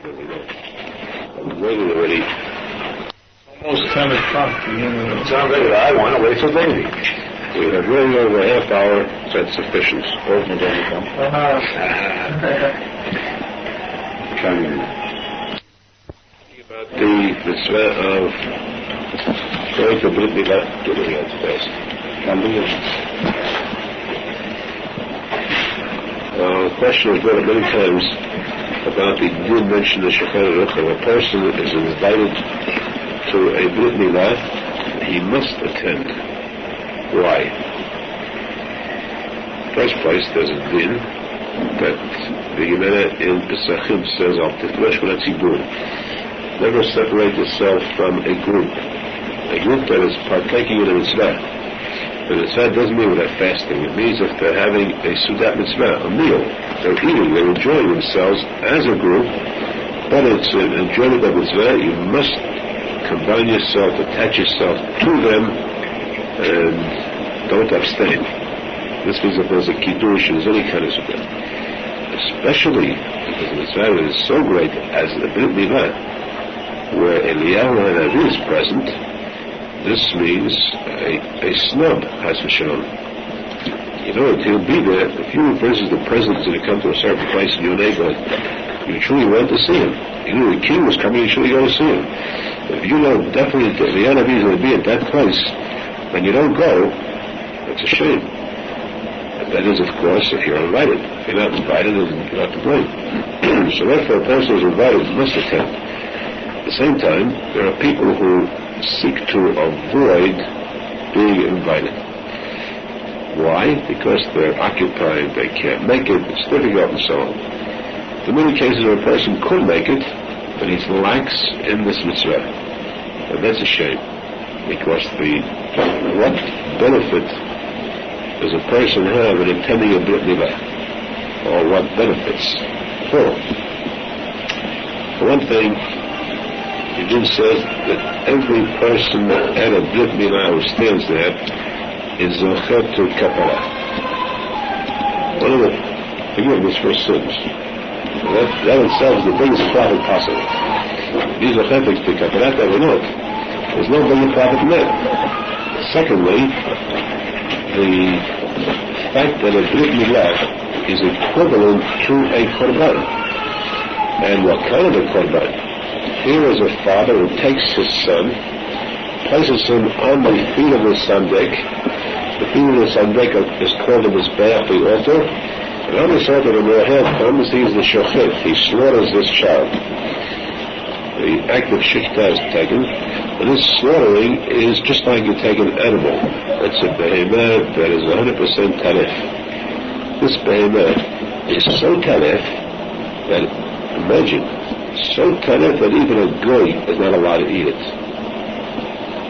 I'm waiting already. Almost 10 o'clock. It's not ready. I want to wait for baby. We have really over a half hour. That's sufficient. About the mitzvah of going to Brit Milah. Give me that fast. The question was brought up many times about the good mention of Shulchan Aruch. If a person is invited to a Brit Milah, he must attend. Why? First place, there's a din that the Gemara in Pesachim says, "Al titlesh min hatzibur." Never separate yourself from a group that is partaking in a mitzvah. The mitzvah doesn't mean they're fasting. It means if they're having a sudat mitzvah, a meal, they're eating, they're enjoying themselves as a group, but it's an enjoyment of mitzvah. You must combine yourself, attach yourself to them, and don't abstain. This means if there's a kiddush, there's any kind of sudat. Especially because the mitzvah is so great as the Brit Milah, where Eliyahu HaNavi is present. This means a snub, has Hashem. You know, he'll be there. If you were, for instance, the president to come to a certain place in your neighborhood, you truly went to see him. You knew the king was coming, you truly go to see him. If you know definitely that the Navi is going to be at that place, and you don't go, it's a shame. And that is, of course, if you're invited. If you're not invited, then you're not to blame. So therefore, a person who's invited must attend. At the same time, there are people who seek to avoid being invited. Why? Because they're occupied, they can't make it, it's difficult and so on. In many cases where a person could make it, but he's lax in this mitzvah. And that's a shame, because what benefit does a person have in attending a Brit Milah? Or what benefits? For one thing, the Jew says that every person at a Brit Milah who stands there is zocher to kapara. One of the forgiveness for sins. That itself is the biggest profit possible. These zocher to kapara, there's no bigger profit than that. Secondly, the fact that a Brit Milah is equivalent to a korban. And what kind of a korban? Here is a father who takes his son, places him on the feet of his tzadik. The feet of the tzadik is called the mizbeach, the altar. And on this altar, when the head comes, he is the shochit. He slaughters this child. The act of shechita is taken, and this slaughtering is just like you take an animal. It's a behemah that is 100% tarif. This behemah is so tarif that, imagine, so tarif that even a goy is not allowed to eat it.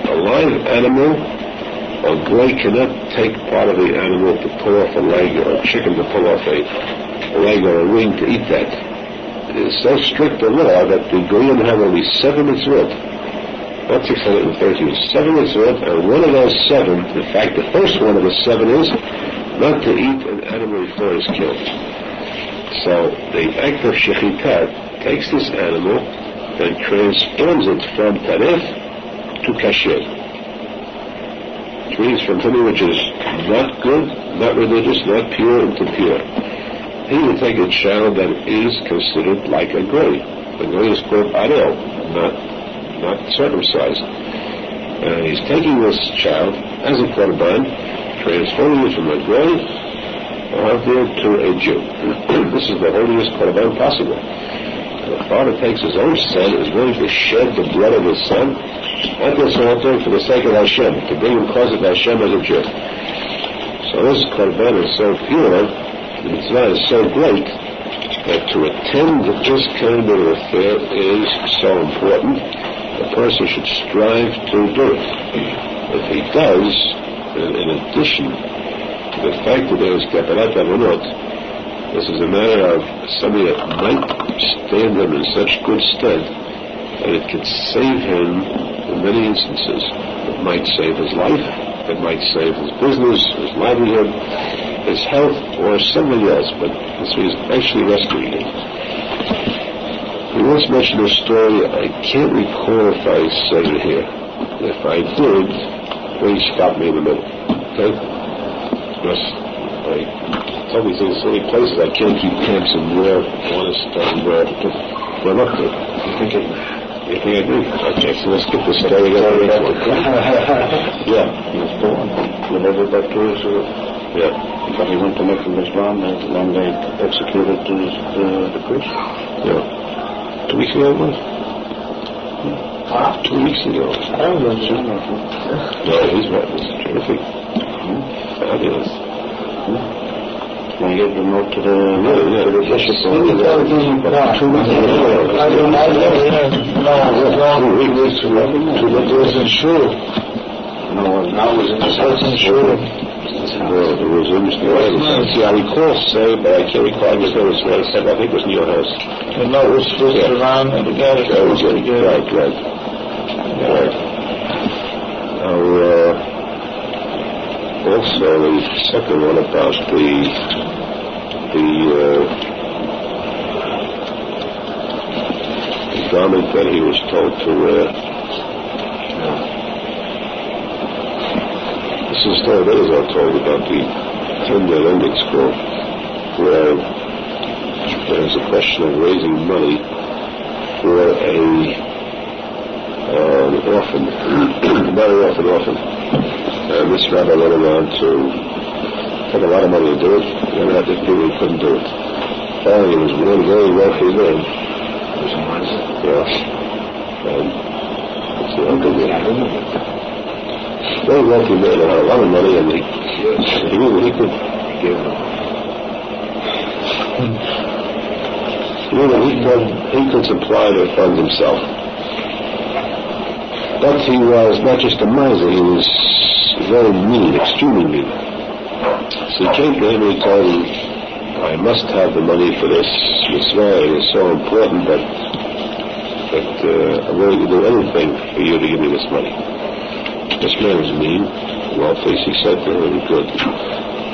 A live animal, a goy cannot take part of the animal to pull off a leg, or a chicken to pull off a leg or a wing to eat that. It is so strict a law that the goyim have only 7 mitzvot, not 613, 7 mitzvot, and one of those 7, in fact the first one of the 7 is not to eat an animal before it's killed. So the act of shechita takes this animal and transforms it from tarif to kasher. Which means from something which is not good, not religious, not pure, into pure. He would take a child that is considered like a goy. The goy is called Arizal, not circumcised. And he's taking this child as a korban, transforming it from a goy to a Jew. This is the holiest korban possible. The father takes his own son, is willing to shed the blood of his son at this altar for the sake of Hashem, to bring him closer to Hashem as a Jew. So this korban is so pure, the mitzvah is so great, that to attend this kind of affair is so important. A person should strive to do it. If he does, in addition to the fact that there is kaparat avonot, this is a matter of somebody that might stand him in such good stead that it could save him in many instances. It might save his life, it might save his business, his livelihood, his health, or something else, but this is actually rescuing him. He once mentioned a story. I can't recall if I said it here. If I did, please stop me in the middle. Okay? Because I tell me things, so many places I can't keep tabs on where honest and where I'm up to. You think I do? Okay, so let's skip this story. Yeah. Whenever that was, yeah. But he went to Menachem Mendel Schneerson when they executed the priest. Yeah. 2 weeks ago it was? 2 weeks ago. I don't know. No, he's right. It's terrific. Fabulous. When he gave the note to the bishop. 2 weeks ago. 2 weeks ago. No, now it was in the house. No, there was interesting. See, I recall saying, but I can't recall it was there. I think it was in your house. The note was supposed to run and the guy was supposed to get it. Right. Also, the second one about the garment that he was told to wear. This is a story that is all told about the 10-day ending school, where there's a question of raising money for an orphan, not an orphan. And this rabbi went around to take a lot of money to do it, and I think people couldn't do it. Finally, he was one very wealthy man. Yeah. And it's the uncle there. Very wealthy man, had a lot of money, and he could give them. He could supply the funds himself. But he was not just a miser, he was very mean, extremely mean. So he came to him and he told him, I must have the money for this mitzvah, it is so important that I'm willing to do anything for you to give me this money. This man was mean, well-faced. He said to him, good,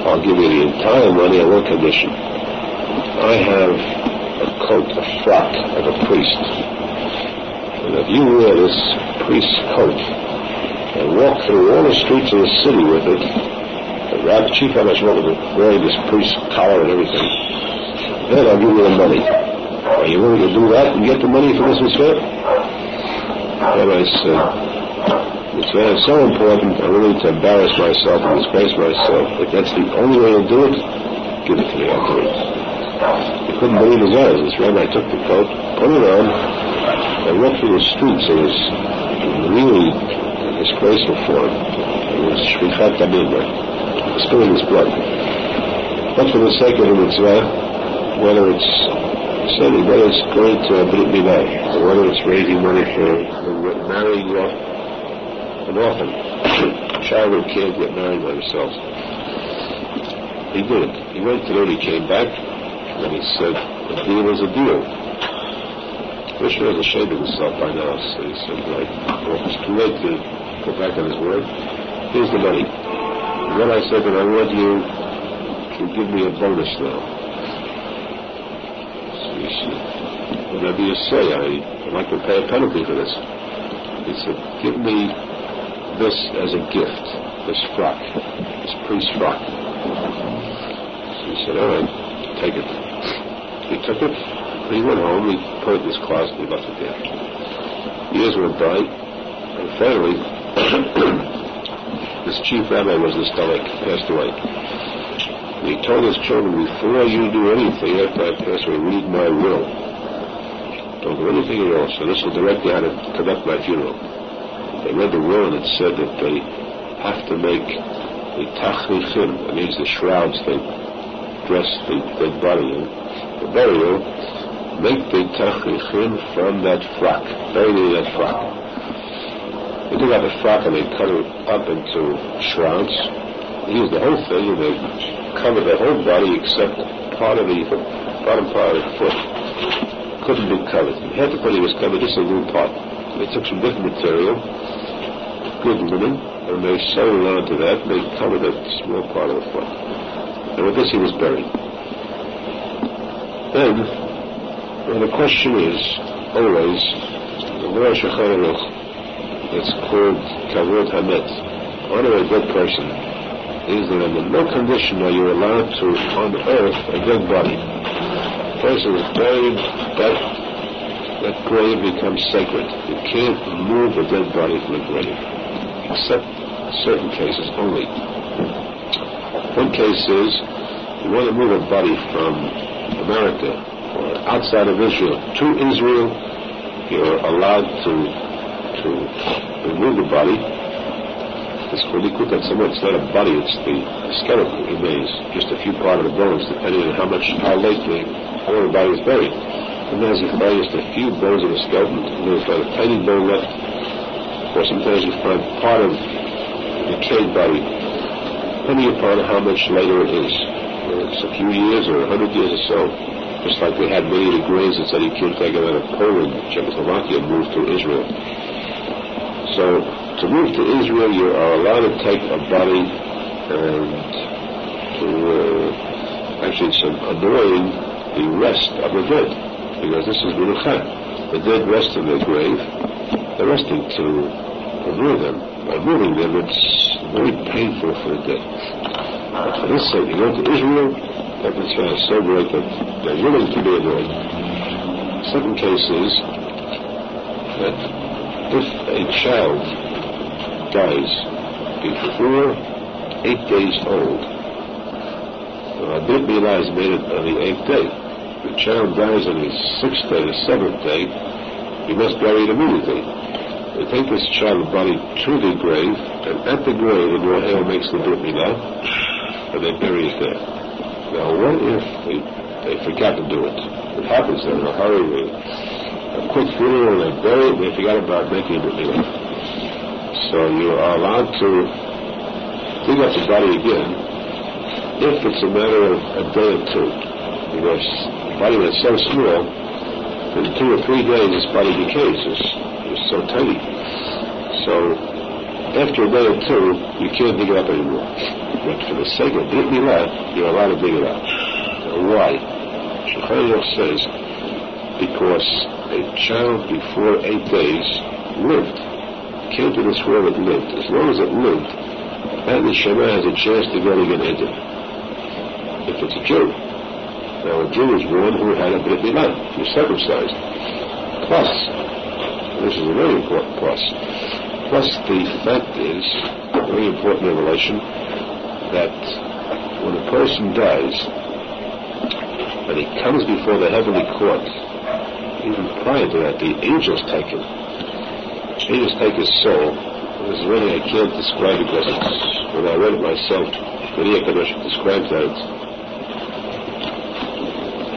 I'll give you the entire money on one condition. I have a coat, a frock of a priest. And if you wear this priest's coat and walk through all the streets of the city with it, the chief rabbi is wearing this priest's collar and everything, then I'll give you the money. Are you willing to do that and get the money for this mitzvah? And I said, mitzvah is so important, I'm willing to embarrass myself and disgrace myself. If that's the only way to do it, give it to me, I'll do it. He couldn't believe his eyes. This rabbi took the coat, put it on, and walked through the streets. It was really disgraceful for him. It was shvichat damim, spilling his blood. But for the sake of the mitzvah, whether it's going to brit milah, or whether it's raising money for marrying off an orphan, a child who can't get married by themselves, he did it. He went to it, he came back, and he said, the deal is a deal. Krishna was ashamed of himself by now, so he said, it's too late to go back on his word. Here's the money. And then I said that I want you to give me a bonus now. So he said, whatever you say, I'm not going to pay a penalty for this. He said, give me this as a gift, this frock, this priest's frock. So he said, all right, take it. He took it, and he went home, he put it in his closet, and he left it there. Years went by, and finally, this chief rabbi was the stomach, passed away. And he told his children, before you do anything after I pass away, read my will. Don't do anything at all, so this will direct you how to conduct my funeral. They read the will, and it said that they have to make the tachrichim, that means the shrouds, they dress the dead body in, the burial, make the tachrichim from that frock, buried in that frock. They took out the frock and they cut it up into shrouds. They used the whole thing and they covered the whole body except part of the bottom part of the foot. Couldn't be covered. The head of the body was covered, just a little part. They took some different material, good linen, and they sewed onto that and they covered that small part of the foot. And with this he was buried. Then the question is, always, the Moshe Feinstein, it's called kavod hamet. Honor a dead person is that under no condition are you allowed to unearth a dead body. The person is buried, that grave becomes sacred. You can't move a dead body from the grave, except certain cases only. One case is, you want to move a body from America or outside of Israel to Israel, you're allowed to remove the body. It's called likut atzamot. It's not a body, it's the skeletal remains, just a few part of the bones, depending on how late the body is buried. Sometimes you find just a few bones of the skeleton, and there's like a tiny bone left, or sometimes you find part of the decayed body, depending upon how much later it is. It's a few years or 100 years or so, just like they had many of the graves that said you can't take it out of Poland, Czechoslovakia, and move to Israel. So, to move to Israel, you are allowed to take a body and to, actually it's annoying the rest of the dead, because this is Menachem. The dead rest in their grave, they're resting to remove them. By moving them, it's very painful for the dead. But for this sake, you go to Israel, that mitzvah is so great that they're willing to be annoyed. The second case is that if a child dies before 8 days old, the Brit Milah is made on the 8th day. The child dies on the 6th day, the 7th day, you must bury it immediately. They take this child's body to the grave, and at the grave, the Rohel makes the Brit Milah, and they bury it there. Now, what if they forgot to do it? It happens, they're in a hurry, a quick funeral, and they bury it, and they forgot about making the Brit Milah. So you are allowed to dig up the body again, if it's a matter of a day or two. Because the body that's so small, in 2 or 3 days this body decays. It's so tiny. So after a day or two, you can't dig it up anymore. But for the sake of Brit Milah, you're allowed to dig it up. Now why? Shulchan says, because a child before 8 days lived, came to this world, it lived. As long as it lived, that neshama has a chance to go to Gan Eden. If it's a Jew. Now, a Jew is one who had a Brit Milah, who was circumcised. Plus, this is a very important plus, the fact is, a very important revelation, that when a person dies, and he comes before the heavenly court, even prior to that, the angels take him. Angels take his soul. This is really, I can't describe it because when I read it myself, Maria Kadosh describes that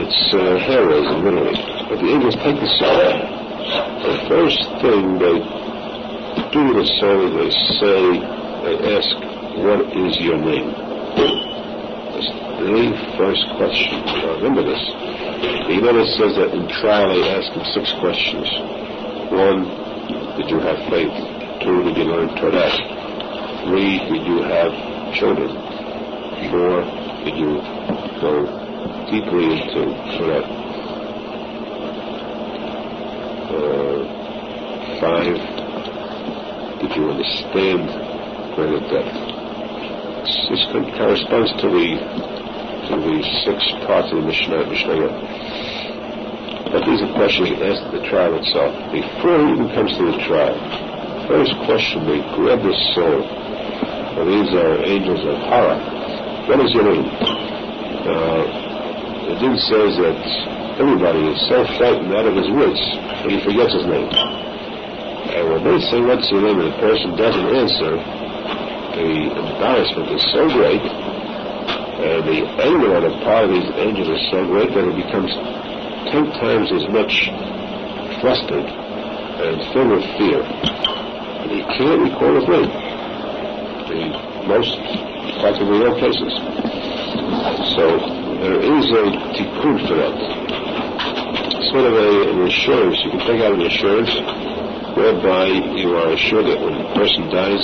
it's hair-raising, literally. But the angels take the soul. The first thing they do with the soul is they ask, what is your name? That's the very first question. Now, remember this. The Gemara says that in trial they ask him 6 questions. 1, did you have faith? 2, did you learn Torah? 3, did you have children? 4, did you go deeply into Torah? 5, did you understand greater depth? This corresponds to the 6 parts of the Mishnah. But these are questions asked at the trial itself. Before it even comes to the trial, first question, they grab the soul. Well, these are angels of Hara. What is your name? The Din says that everybody is so frightened out of his wits that he forgets his name. And when they say what's your name and the person doesn't answer, the embarrassment is so great, and the anger on the part of these angels is so great that it becomes 10 times as much flustered and filled with fear. And he can't recall his name. The most practically all cases. So there is a tikkun for that. Sort of an insurance. You can take out an insurance whereby you are assured that when a person dies,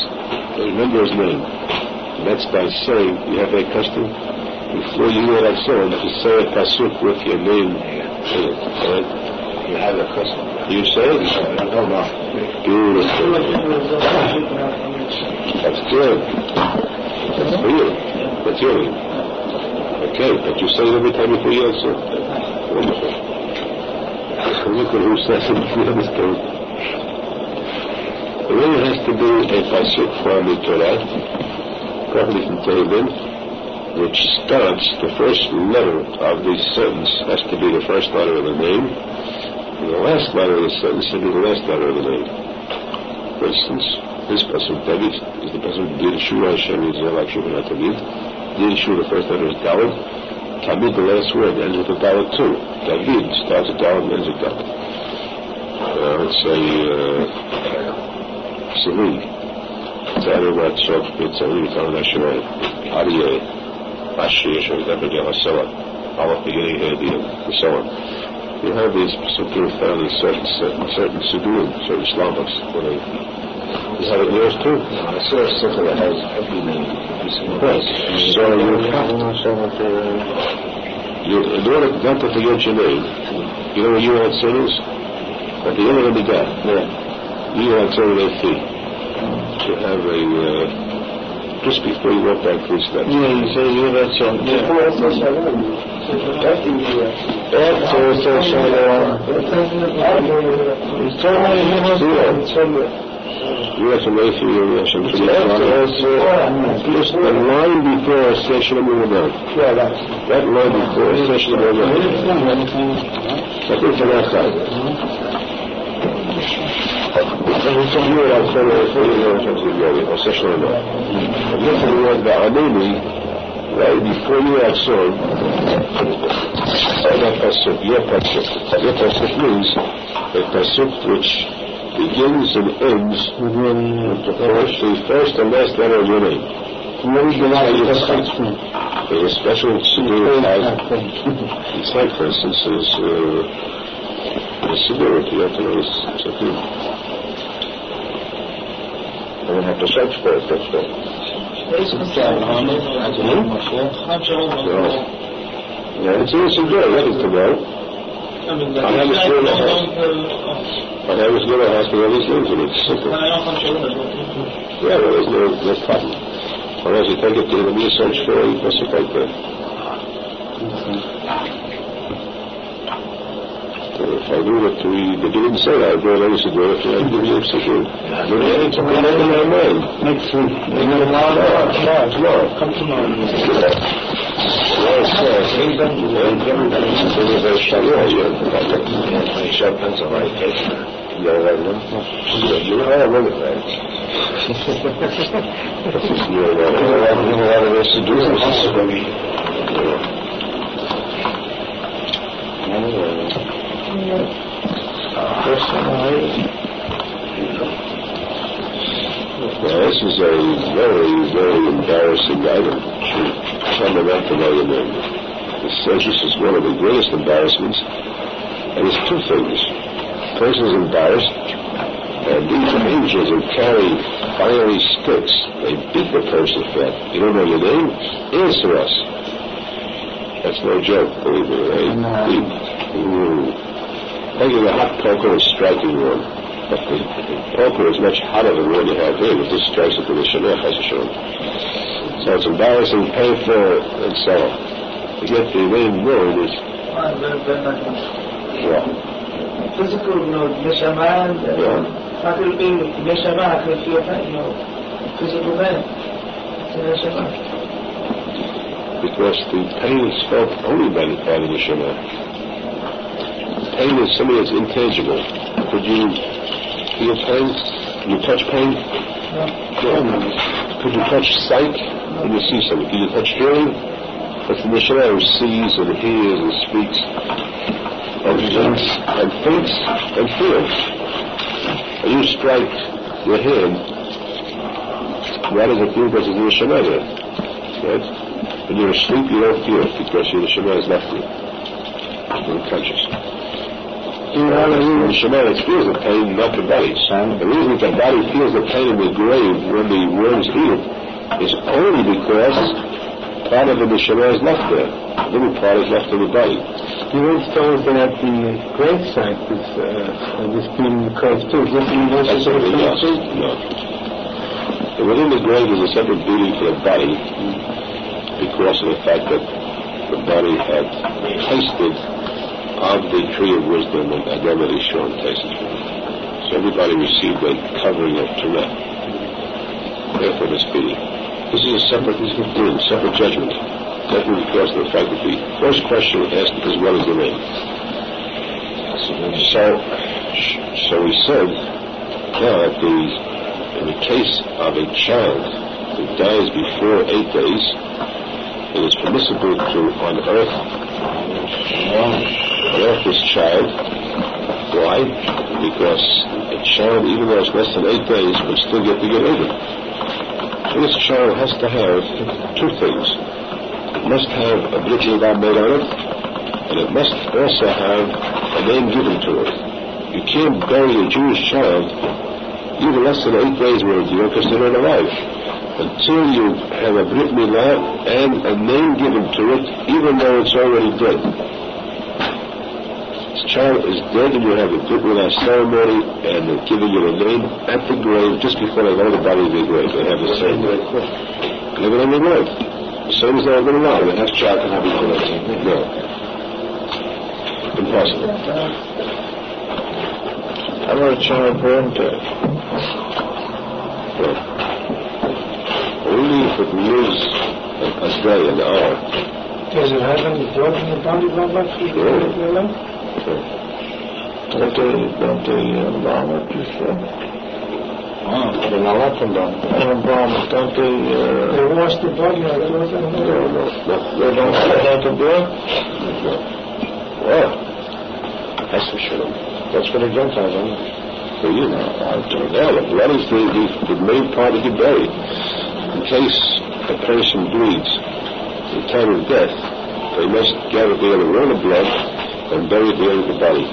they remember his name. And that's by saying, you have a custom, before you know that song, to say a pasuk with your name in it. Right? You have a custom. You say it? No. Beautiful. That's good. That's real. That's real. Okay, but you say it every time before you answer. Wonderful. Look at who says it. You understand? There really has to be a pasuk from the Torah, probably from Tevin, which starts, the first letter of the sentence has to be the first letter of the name, and the last letter of the sentence should be the last letter of the name. For instance, this pasuk, David, is the pasuk, Yerushalmi Hashem Yisrael HaShuv HaTamid. Yerushalmi, the first letter is Dalet. Tamid, the last word, ends with a Dalet too. David starts with Dalet and ends with Dalet. Let's say, Salim. Tzarovat Shok, Tzarvat Talmud Bavly, Aryeh, Ashir, Shavit Hasela, Allah beginning here, and so on. You have these pasukim found in certain Sidurim, certain Slavos. You have it yours too? No, I saw a circle that has every name. Right. So in order not to forget your name, you know what you had said is? At the end of the day, you had said a fee. To have a, just before you walk back 3 steps. Yeah, you say you had said, You have some way through your relation to the just the line before session number 1. That line before session number 1. I think for that side. Or session number 1. And this is the word that Anoni, right before you have sold, your pasuk means a pasuk which begins and ends with the first and last letter of your name. There's a special Siddur. It's like, for instance, there's a Siddur, you have to know it's something. I don't have to search for it, that's all. Yeah, it's in a Siddur, ready to go. I have a Siddur house. I have a Siddur house with all these things in it. Simple. Yeah, well, there's no problem. Or else you take it to the research for a pasuk like that. If I knew that they didn't say that, I'd go to Siddur if I give you a Siddur. It's in my mind. Next week. Tomorrow. Come tomorrow. Now, this is a very, very embarrassing item. Fundamental item. This is one of the greatest embarrassments. And it's 2 things. The person is embarrassed, and these angels who carry fiery sticks, they beat the person fat. You don't know your name? Answer us. That's no joke, believe me, right? Taking a hot poker and striking one. But the poker is much hotter than one you have here. It just strikes it with a shenech, I show. So it's embarrassing, painful, and so on. To get the main word is... Yeah. Physical, neshama, how could it be neshama, how could it feel pain, physical pain? It's a neshama. Because the pain is felt only by the neshama. Pain is something that's intangible. Could you feel pain? Can you touch pain? No. Could you touch sight? When you see something? Can you touch hearing? That's the neshama who sees and hears and speaks and thinks and feels. When you strike your hand, why does it feel? Because there's a neshama there. Right? When you're asleep, you don't feel it because your neshama is left you. You're unconscious. The neshama feels the pain, not the body. The reason the body feels the pain in the grave when the worms eat it is only because part of the neshama is left there. A little part is left in the body. You once told us that the grave site was being cursed too. Is this in relation to the No. Within the grave is a separate beauty for the body because of the fact that the body had tasted of the tree of wisdom and had already shown tasted. So everybody received a covering of Torah. Therefore this beauty. This is a separate judgment. Definitely because of the fact that the first question asked is what is the name. So we said that in the case of a child who dies before 8 days, it is permissible to unearth this child. Why? Because a child, even though it's less than 8 days, would still get to get over. So this child has to have two things. It must have a brit milah made on it, and it must also have a name given to it. You can't bury a Jewish child even less than 8 days where you don't consider it alive until you have a brit milah and a name given to it, even though it's already dead. This child is dead, and you have a brit milah ceremony, and they're giving you a name at the grave just before they lower the body of the grave. They have the same name. Live it on the grave. The same as they have been alive. The next child can have equal name. No. Impossible. How about a child born dead? No. Only if it lives a day, an hour. Does it have any blood in the body, Rabbi? Don't they embalm it, you said? They're not up and down. Embalm it, don't they... They wash the body out, don't they? No. They don't set out the blood? No. Well, that's for sure. That's for the Gentiles, isn't it? For you know, the blood is the main part of the body. In case a person bleeds at the time of death, they must gather together all the blood and bury it at the end of the body.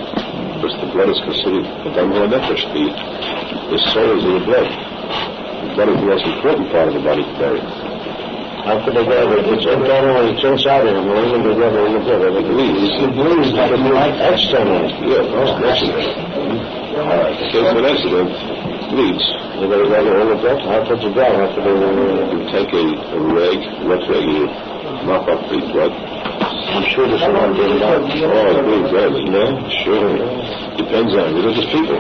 Because the blood is considered the damar nefesh, the soul is in the blood. The blood is the most important part of the body to bury. How could they gather? It's internally, it's inside of them, or even together in the blood. It bleeds. It bleeds externally. Yeah, most naturally. In case of an accident, it bleeds. You're going to gather all the blood? How could you go? You take a rag, wet rag, you mop up the blood. I'm sure this one being done. Oh, it bleeds badly. No? Sure. Depends on religious people.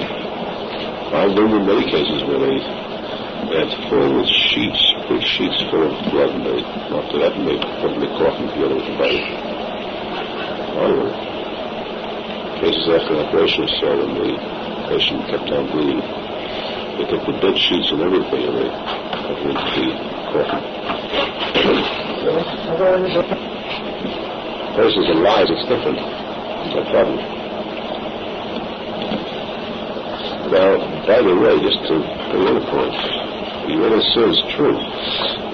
I've been in many cases where they had full with sheets, big sheets full of blood, and they mopped it up and they put it in the coffin together with the body. Oh, cases after an operation, so when the patient kept on bleeding, they took the bed sheets and everything and they put it into the coffin. The person's alive, it's different. It's no problem. Now, by the way, just to put another point, what it says is true.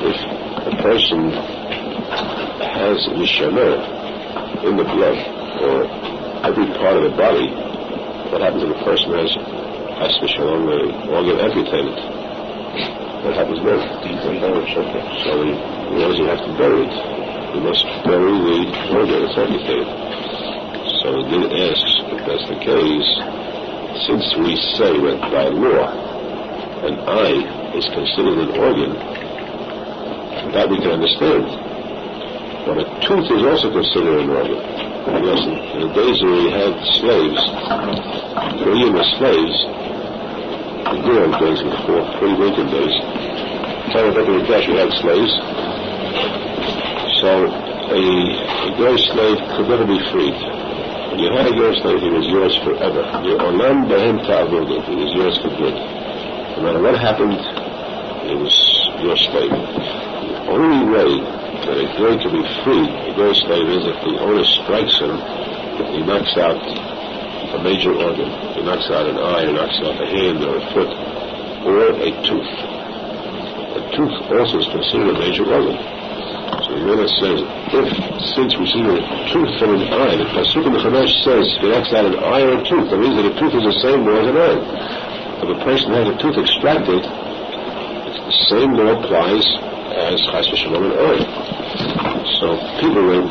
If a person has neshama in the blood, or every part of the body, what happens if a person has neshama organ amputated? What happens then? So what does he have to bury it? He must bury the organ that's amputated. So he then asks, if that's the case, since we say that by law an eye is considered an organ, that we can understand. But a tooth is also considered an organ. Because in the days when we had slaves, Korean were slaves, the good old days before pre-Lincoln days, time of Bangladesh we had slaves. So a gray slave could never be freed. When you had a gray slave, he was yours forever. He was yours for good. No matter what happened, he was your slave. The only way that a gray can be freed, a gray slave, is if the owner strikes him, he knocks out a major organ. He knocks out an eye, or knocks out a hand or a foot, or a tooth. A tooth also is considered a major organ. So the Gemara says, since we see a tooth from an eye, the pasuk in the Chumash says, if he knocks out an eye or a tooth, that means that a tooth is the same law as an eye. If a person has a tooth extracted, the same law applies as chas v'shalom an eye. So people, when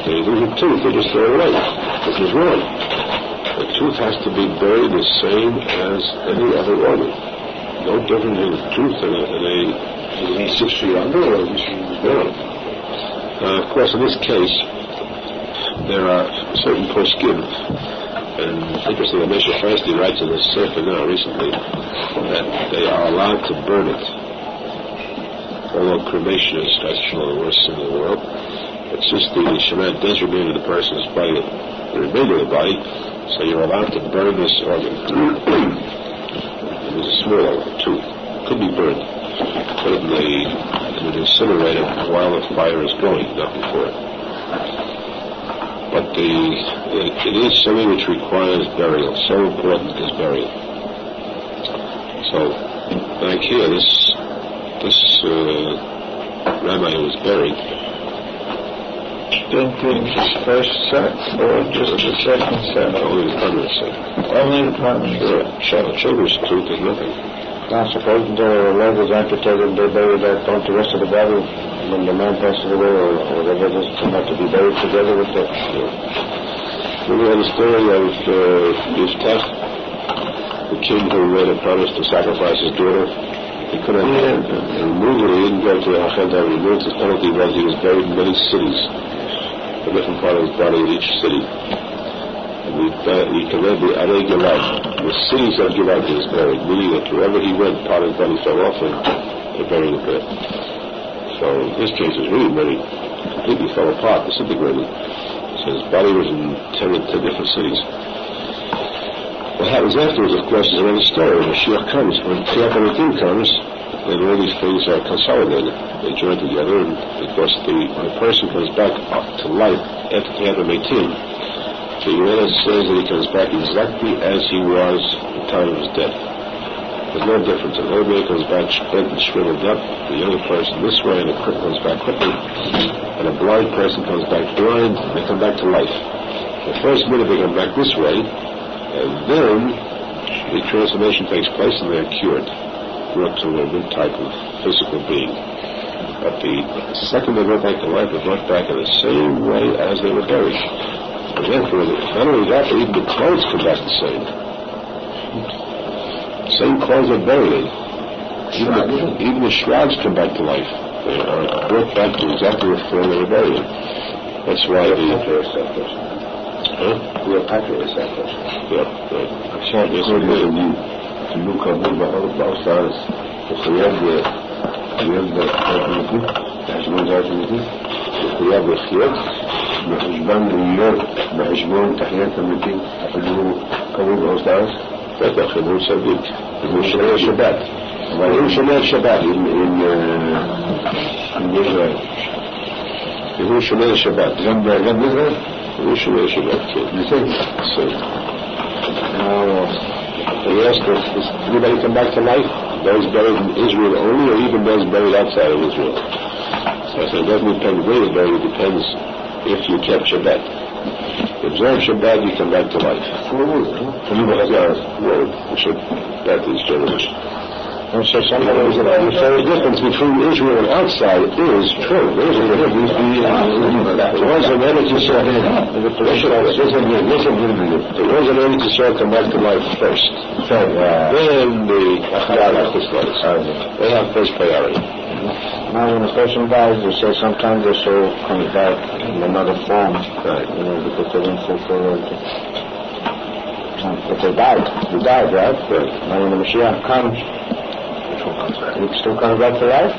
They lose a tooth, they just throw it away. This is wrong. The tooth has to be buried the same as any other organ. No different in a tooth and a 6 feet under or of course, in this case, there are certain poskim, and interestingly, Moshe Feinstein writes in his Sefer now recently that they are allowed to burn it. Although cremation is actually the worst sin in the world, but since the Shemat does remain in the person's body, the remainder of the body, so you're allowed to burn this organ. It was a small tooth. Could be burned. Put it in an incinerator while the fire is going, not before it. But it is something which requires burial. So important is burial. So, like here, this rabbi who was buried. Didn't his first set or just the second set? Only the permanent set. Only the permanent set. Children's tooth is nothing. Now, suppose the leg is amputated, they bury that, don't the rest of the body, when the man passes away or whatever, does it have to be buried together with the... We have the story of Yiftach, the king who made a promise to sacrifice his daughter. He couldn't remove it, he didn't go to the Hachel to remove. His penalty was he was buried in many cities, a different part of his body in each city. He can read the Arei Gilad. The cities of Gilad he was buried, meaning that wherever he went, part of his body fell off and they buried it there. So in this case, it was really very completely fell apart, disintegrated. So his body was in 10 different cities. What happens afterwards, of course, is another story. When Mashiach comes, when Tikuney comes, then all these things are consolidated. They join together, and because when a person comes back up to life after Tikuney Metim, the Gemara says that he comes back exactly as he was at the time of his death. There's no difference. An old man comes back spent and shriveled up, the younger person this way, and a cripple comes back quickly, and a blind person comes back blind, and they come back to life. The first minute they come back this way, and then the transformation takes place and they're cured, brought to a new type of physical being. But the second they go back to life, they're brought back in the same way as they were buried. And therefore, not only that, but even the clothes come back the same. Same clothes are buried. Even the shrouds come back to life. They are brought back to exactly the form they were buried in. That's why the... We are accurate as that person. Yeah, right. עכשיו, כל יום, קיבלו קרבול בארץ, וחייב בחשבון זהות אמיתית, וחייב לחיות, בחשבון להיות, בחשבון תחיית אמיתית, אפילו קרבול בארץ, בטח, חיבור צדיק, חיבור שומר שבת. אבל הוא שומר שבת, עם ישראל. הוא שומר שבת. גם בישראל? הוא שומר שבת, כן. בסדר. He asked us, does anybody come back to life? Those buried in Israel only, or even those buried outside of Israel? So I said, it doesn't depend where you're buried, it depends if you kept Shabbat. If you observe Shabbat, you come back to life. That is generous. And so So the difference between Israel and outside is true. There was an enemy to serve. There was an enemy to serve come back to life first. Then the Aharon they have first priority. Now when a person dies, they say sometimes their soul comes back in another form. Right. Because they didn't fulfill it. But they died, right? Right. Now when the Mashiach comes, it still comes back to life?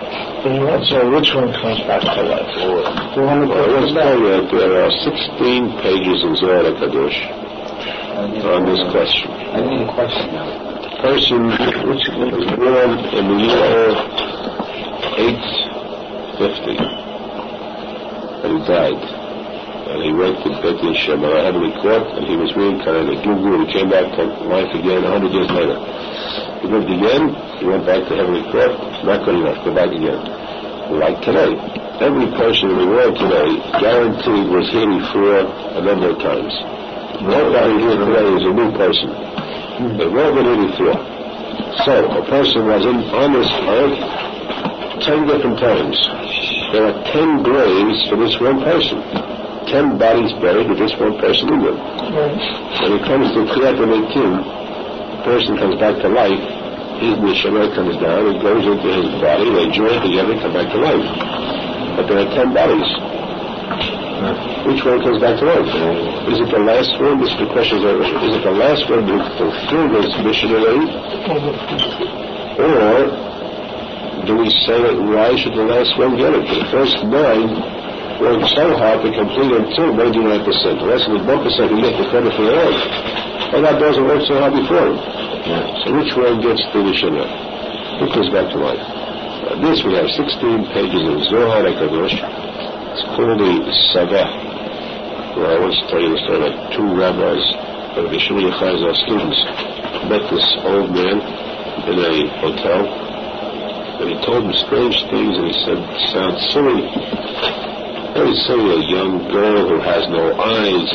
So which one comes back to life? Let's tell you that there are 16 pages in Zohar Kadosh on this question. I need a question now. The person was born in the year 850, and he died. And he went to Bet Yishem, our heavenly court, and he was reincarnated. And he came back to life again 100 years later. He lived again, he went back to heavenly court, not good enough, go back again. Like today, every person in the world today guaranteed was here before a number of times. Nobody here today is a new person. They've all been here before. So, a person was on this earth 10 different times. There are 10 graves for this one person. 10 bodies buried with just one person in them. When it comes to Kriyat HaMetim, the person comes back to life, his neshama comes down, it goes into his body, they join together and come back to life. But there are 10 bodies. Which one comes back to life? Is it the last one? This is the question. Is it the last one to fulfill this mission already? Or do we say that why should the last one get it? The first 9 worked so hard to complete until 99%. The rest of the 1% we get the credit for their own. And that doesn't work so hard before. So which one gets the mission? Who comes back to life? This we have 16 pages of Zohar HaKadosh. It's called the Saveh, where I once tell you the story about 2 rabbis of the Shulchan Arizal students met this old man in a hotel, and he told them strange things, and he said, sounds silly. Very silly, a young girl who has no eyes,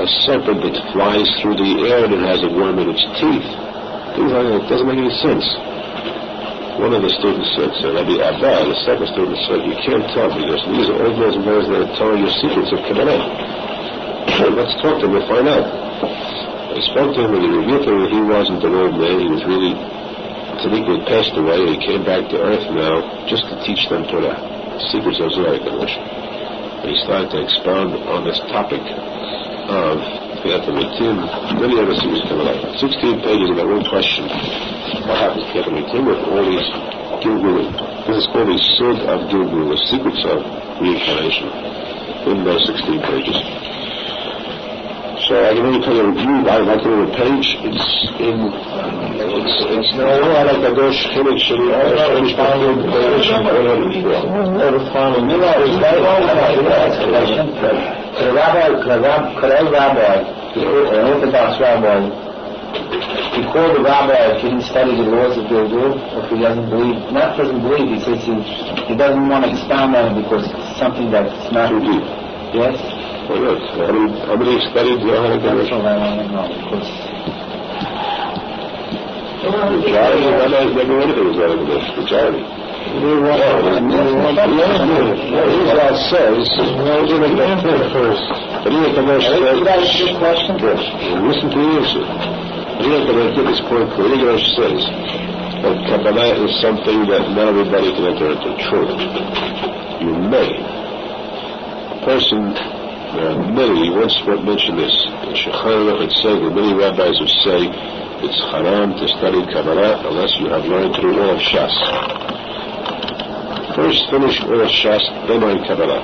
a serpent that flies through the air and has a worm in its teeth. Things like that. It doesn't make any sense. One of the students said, Rabbi Abba, the second student said, you can't tell because these are old men and boys that are telling you secrets of Kabbalah. Let's talk to him and find out. I spoke to him and he revealed to me that he wasn't an old man. He was really, tzadik had passed away and he came back to earth now just to teach them Torah, secrets of Zohar HaKadosh. And he started to expound on this topic of Kriyat HaMetim, many other secrets of Kabbalah. 16 pages about one question. What happens to Tikuney with all these Gilgulim? This is called the Sud of Gilgul, the secrets of reincarnation, in those 16 pages. So I can only tell you a review. I'd like to know the page. It's Zohar HaKadosh Chelik Sheli Arish Talmud Bavly. Could a rabbi, an Orthodox rabbi, he called the rabbi if he didn't study the laws of Gilgul, or if he doesn't believe, he says he doesn't want to expound on it because it's something that's not too deep. Yes? Why not? How many studied Zohar HaKadosh? I don't know, because majority of rabbis never read it was Zohar HaKadosh. Majority. God says, first. But HaKadosh says, listen to the answer. I'm going to get this point clear. English says that Kabbalah is something that not everybody can enter into. True. You may. A person, many, once mentioned this, in Shulchan it says that many rabbis who say it's haram to study Kabbalah unless you have learned through all of Shas. First finish all of Shas, then learn Kabbalah.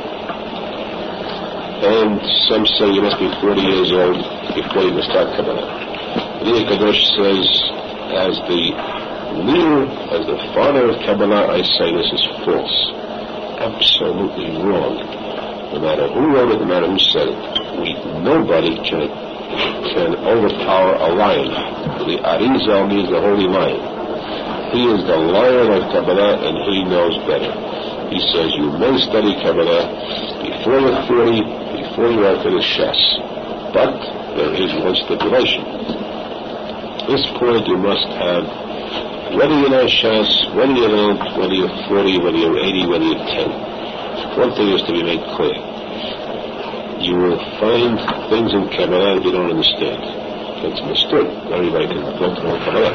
And some say you must be 40 years old before you can start Kabbalah. Kadosh says, as the leader, as the father of Kabbalah, I say this is false. Absolutely wrong. No matter who wrote it, no matter who said it. Nobody can overpower a lion. The Arizal means the holy lion. He is the lion of Kabbalah and he knows better. He says you may study Kabbalah before you're 40, before you enter the Shas. But there is one stipulation. At this point you must have, whether you know Shas, whether you don't, whether you're 40, whether you're 80, whether you're 10. One thing is to be made clear. You will find things in Kabbalah that you don't understand. It's understood. Everybody can go through Kabbalah.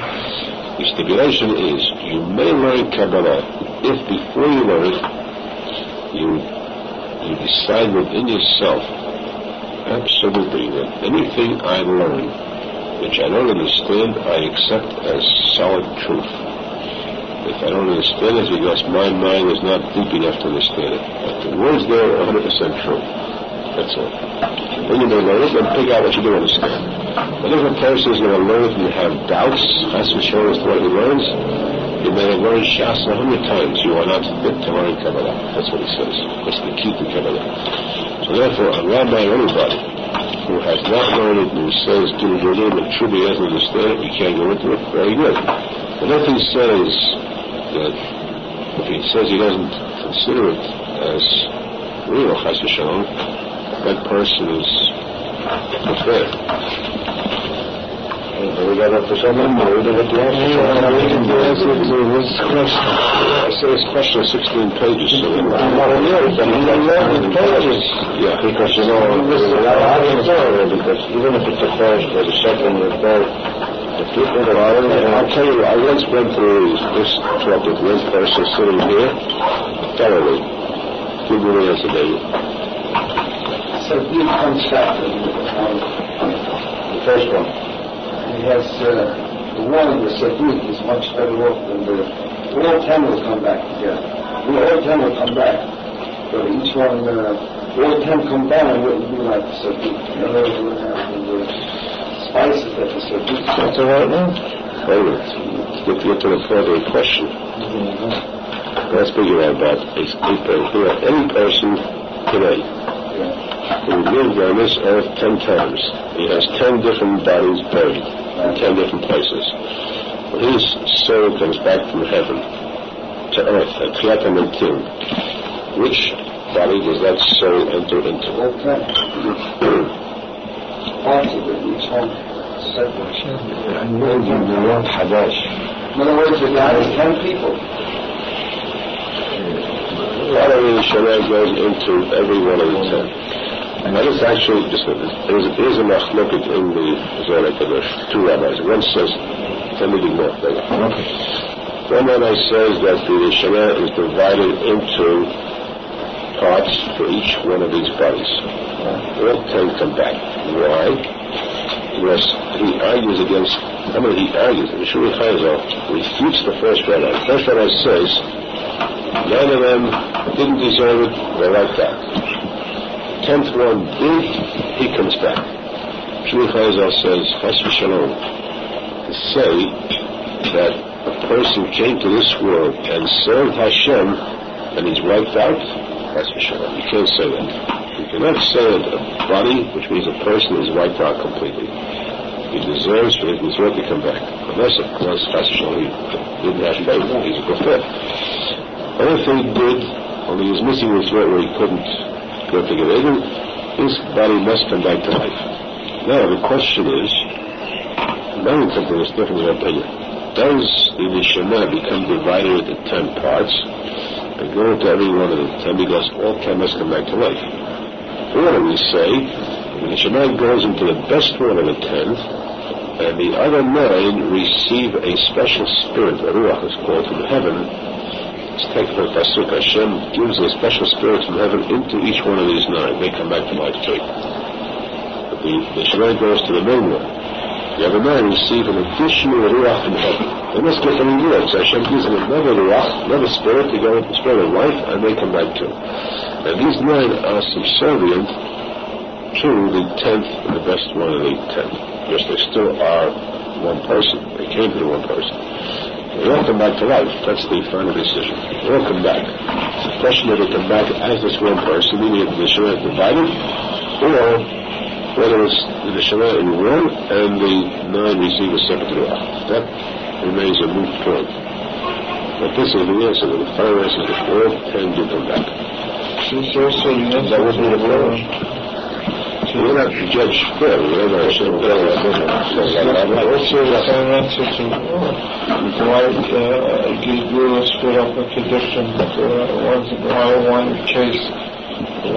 The stipulation is you may learn Kabbalah if before you learn it, you decide within yourself, absolutely, that anything I learn which I don't understand, I accept as solid truth. If I don't understand it, because my mind is not deep enough to understand it. But the words there are 100% true. That's all. When you may learn it, then pick out what you do understand. But if a person is going to learn it and you have doubts, as to show us what he learns, you may have learned Shas 100 times. You are not fit to learn Kabbalah. That's what he says. That's the key to Kabbalah. So therefore, a rabbi or anybody who has not learned it and who says, do it, and truly doesn't understand it, we can't go into it, very good. But if he says he doesn't consider it as real, chas v'shalom, that person is fair. We got up to someone, we got up to his question. I say his question is 16 pages. So yeah, because because even if it's the first or the second or the third, I'll tell you, I once went through this talk with one person sitting here thoroughly. Give me the answer, David. So he comes back to The first one. he has the one in the tzadik is much better off than all 10 will come back together. All 10 will come back, but each one, all 10 combined wouldn't be like the tzadik. In other words, it wouldn't have the spices that the tzadik. That's all right now? Wait a minute. Let's get to the further question. Let's figure out about any person today who lived on this earth 10 times. He has 10 different bodies buried in 10 different places. When his soul comes back from heaven to earth at Tchiyat HaMetim, which body does that soul enter into? All 10. Parts of it, each one separate. And maybe the word Hadash. In other words, the God is 10 people. Part of the Shemai goes into every one of the 10. And that is actually, there's a machloket in the Zohar Kadosh, two rabbis. One says, tell me the more. One rabbi says that the Shemai is divided into parts for each one of these bodies. All 10 come back. Why? Because he argues against, he argues, the Shulchan Arizal refutes the first rabbi. The first rabbi says, none of them didn't deserve it, they're like that. 10th one did, he comes back. Shulchan Arizal says, Chas v'shalom, to say that a person came to this world and served Hashem and he's wiped out, Chas v'shalom. You can't say that. You cannot say that a body, which means a person, is wiped out completely. He deserves for his work to come back. Unless, of course, Chas v'shalom, he didn't have faith. He's a kafir. Another thing he did, only he was missing his throat where he couldn't go to get Eden, his body must come back to life. Now, the question is, knowing something that's different in opinion, does the Neshama become divided into 10 parts and go into every one of the 10 because all 10 must come back to life? Or do we say, the Neshama goes into the best one of the 10 and the other 9 receive a special spirit, a Ruach is called, from heaven. It's taken from Pasuk. Hashem gives a special spirit from heaven into each one of these 9. They come back to life too. But the Shemai goes to the main one. The other 9 receive an additional Ruach from heaven. They must get them rewards. Hashem gives them another Ruach, another spirit to go into the spirit of life, and they come back too. And these 9 are subservient to the 10th and the best one of the 10. Because they still are one person. They came to the one person. They all come back to life. That's the final decision. They all come back. It's a question whether they come back as this one person, meaning the Shema is divided, or whether it's the Shema in one and the 9 receive a separate Ruach. That remains a moot point. But this is the answer. The final answer is that all 10 do come back. That would be the problem. We're not to judge fair. We're not to also the same answer to why Gilgul is split up into different why one case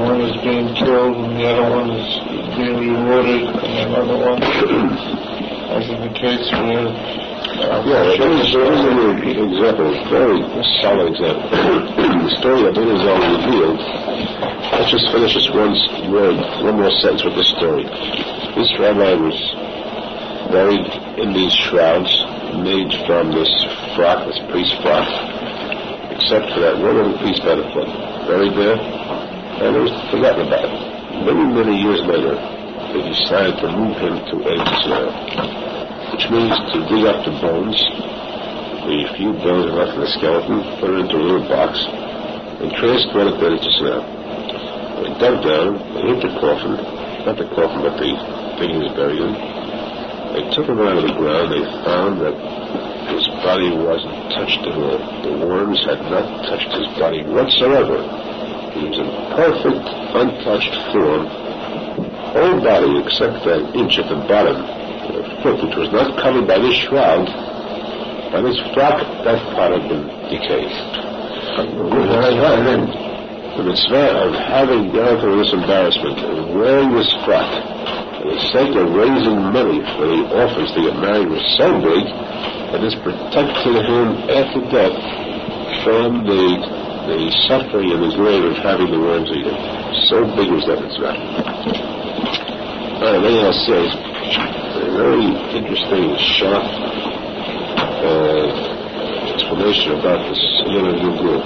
one is being killed and the other one is being rewarded and another one as in the case where there's an example, a very solid example. The story of Arizal revealed. Let's just finish this one more sentence with this story. This rabbi was buried in these shrouds made from this frock, this priest frock, except for that one little piece by the foot. Buried there, and it was forgotten about. Many years later, they decided to move him to Israel, which means to dig up the bones, the few bones left in the skeleton, put it into a little box, and transport it there to Israel. They dug down, they hit the coffin, not the coffin, but the thing he was buried in. They took him out of the ground, they found that his body wasn't touched at all. The worms had not touched his body whatsoever. He was in perfect, untouched form. Whole body, except that inch at the bottom, foot, which was not covered by this shroud, by this frock, that part had been decayed. The mitzvah of having dealt with this embarrassment and wearing this frock for the sake of raising money for the orphans to get married was so big that this protected him after death from the suffering in the grave of having the worms eat him. So big was that mitzvah. Then else says a very interesting, sharp explanation about this little new group.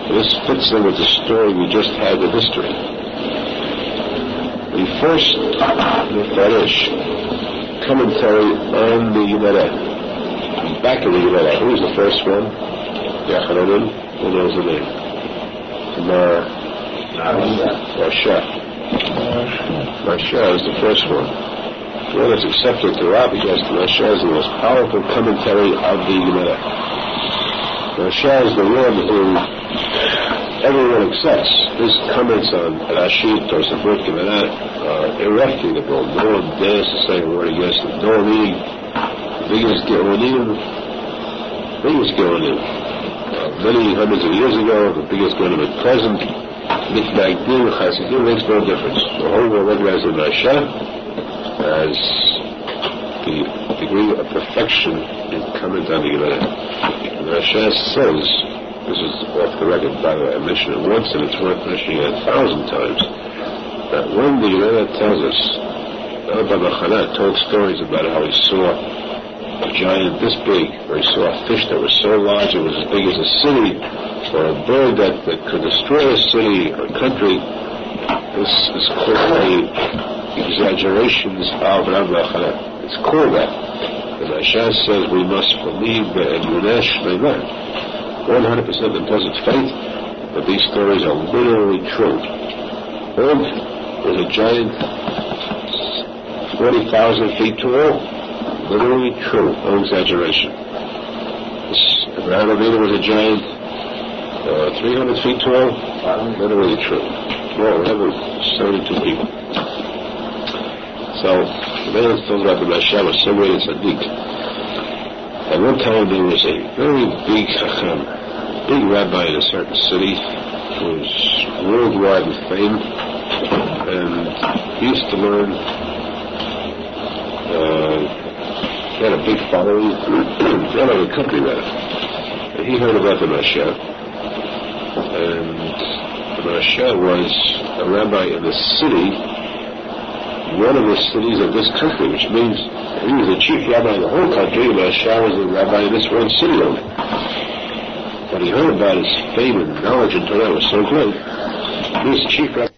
This fits in with the story we just had in history. The first Mefarish commentary on the Gemara, back in the Gemara, who was the first one? The Aharon. Who knows the name? Moshe is the first one. The one that's accepted to Rabbi because Moshe is the most powerful commentary of the Gemara. Moshe is the one who everyone accepts. His comments on Rashi, Tosafot, Gemara are irrefutable. No one dares to say a word against them. No one meaning biggest Geonim. Many hundreds of years ago, the biggest Geonim at present, Miknagdim, Chassidut, makes no difference. The whole world recognizes Moshe as the degree of perfection in comment on the Gemara. Moshe says, this is off the record, by the way, I mentioned it once and it's worth mentioning it 1,000 times, that when the Gemara tells us, Rabbi Nachman told stories about how he saw a giant this big, or he saw a fish that was so large it was as big as a city, or a bird that could destroy a city or a country. This is called the exaggerations of Rabbi Nachman. It's called that. And Moshe says we must believe that in Yunesh Meimer, 100% implicit faith that these stories are literally true. Og was a giant 40,000 feet tall, literally true, no exaggeration. Abraham Avinu was a giant 300 feet tall, literally true. Well, we have 72 people. So, the man talks about the Moshe was somewhere in tzadik. At one time there was a very big chacham, big rabbi in a certain city who was worldwide with fame, and he used to learn, he had a big following, all over the country rather. And he heard about the Moshe, and the Moshe was a rabbi in the city, one of the cities of this country, which means he was the chief rabbi in the whole country. Moshe was the rabbi in this one city only. But he heard about his fame and knowledge in Torah was so great. He was chief rabbi.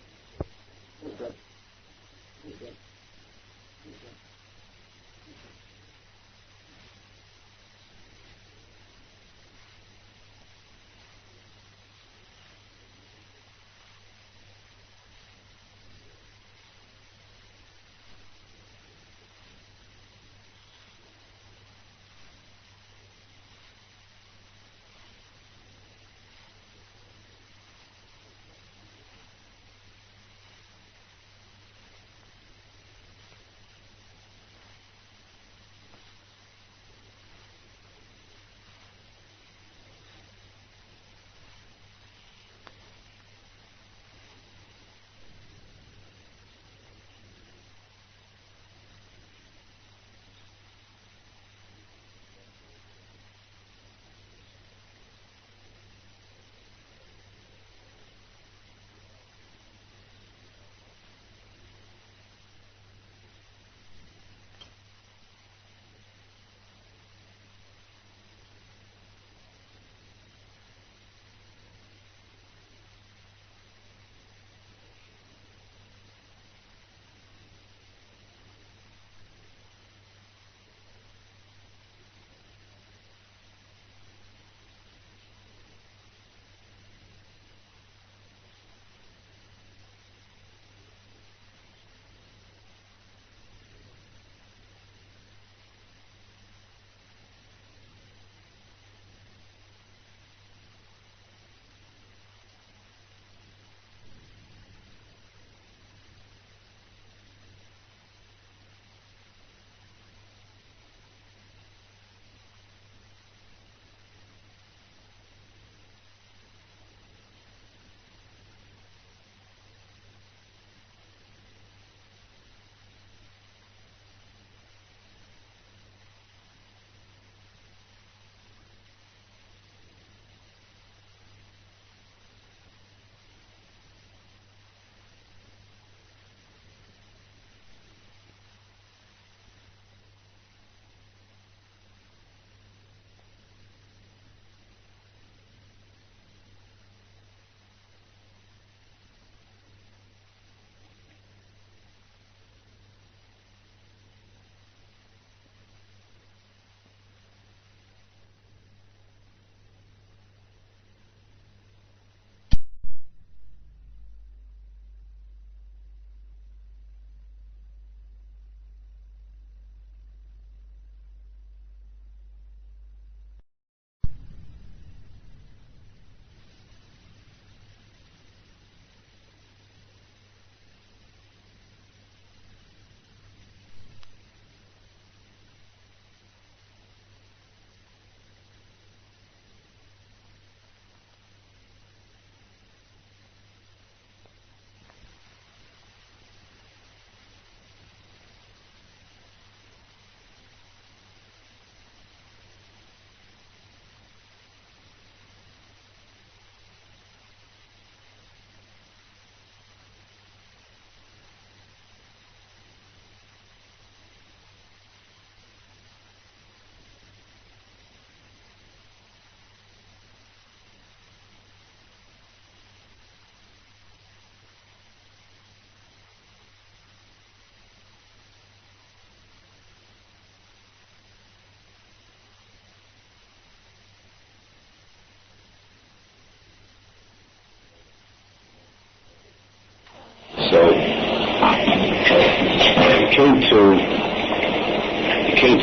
came to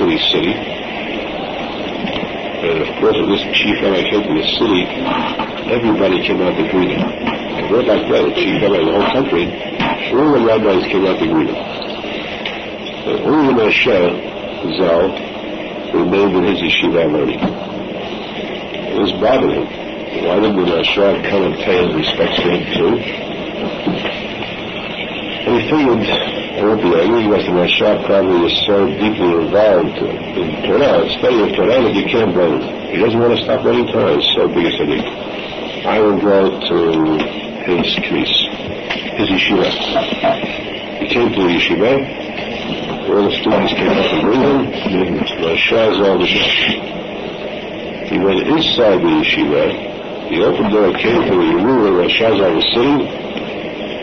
the city, and of course, when this chief rabbi came to the city, everybody came out to greet him. And not like that, the chief rabbi of the whole country, all the rabbis came out to greet him. And only Moshe Zal remained in his yeshiva learning. It was bothering him. Why didn't the Moshe come and pay his respects to him too? And he figured, I won't be angry, because the Moshe probably is so deeply involved in Torah, studying Torah, that you can't blame him. He doesn't want to stop running Torah, he's so big a tzadik. I will go to his knis, his yeshiva. He came to the yeshiva, all the students came up and greet him, and Moshe Zal the Shach. He went inside the yeshiva, the open door came to the room where Moshe Zal was sitting,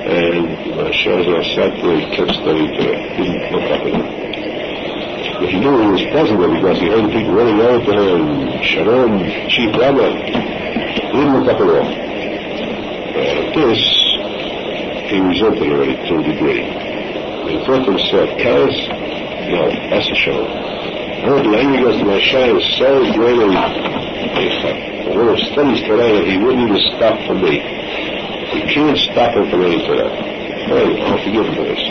and Moshe Zal sat there and kept studying Torah. He didn't look up at him. But he knew he was present there because he heard the people running over to him, Shalom, Chief Rabbi. He didn't look up at all. At this, he resented already to a degree. He thought to himself, Kaz? No, that's a show. Oh, the anger against Moshe is so great a little studies Torah that he wouldn't even stop for me. You can't stop him from any Torah. Oh, I'll forgive him for this.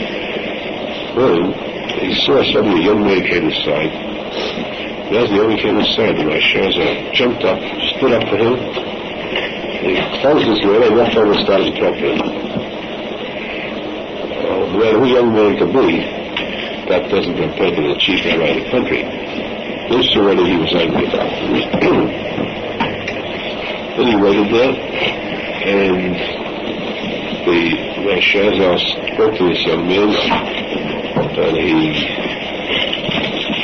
Then, he saw suddenly a young man came inside. And as the young man came inside, the Moshe jumped up, stood up for him, and he closed his door and walked over and started to talk to him. No matter who young man could be, that doesn't compare to the chief rabbi of the country. This already he was angry about. Then he waited there, and the Moshe spoke to this young man, and he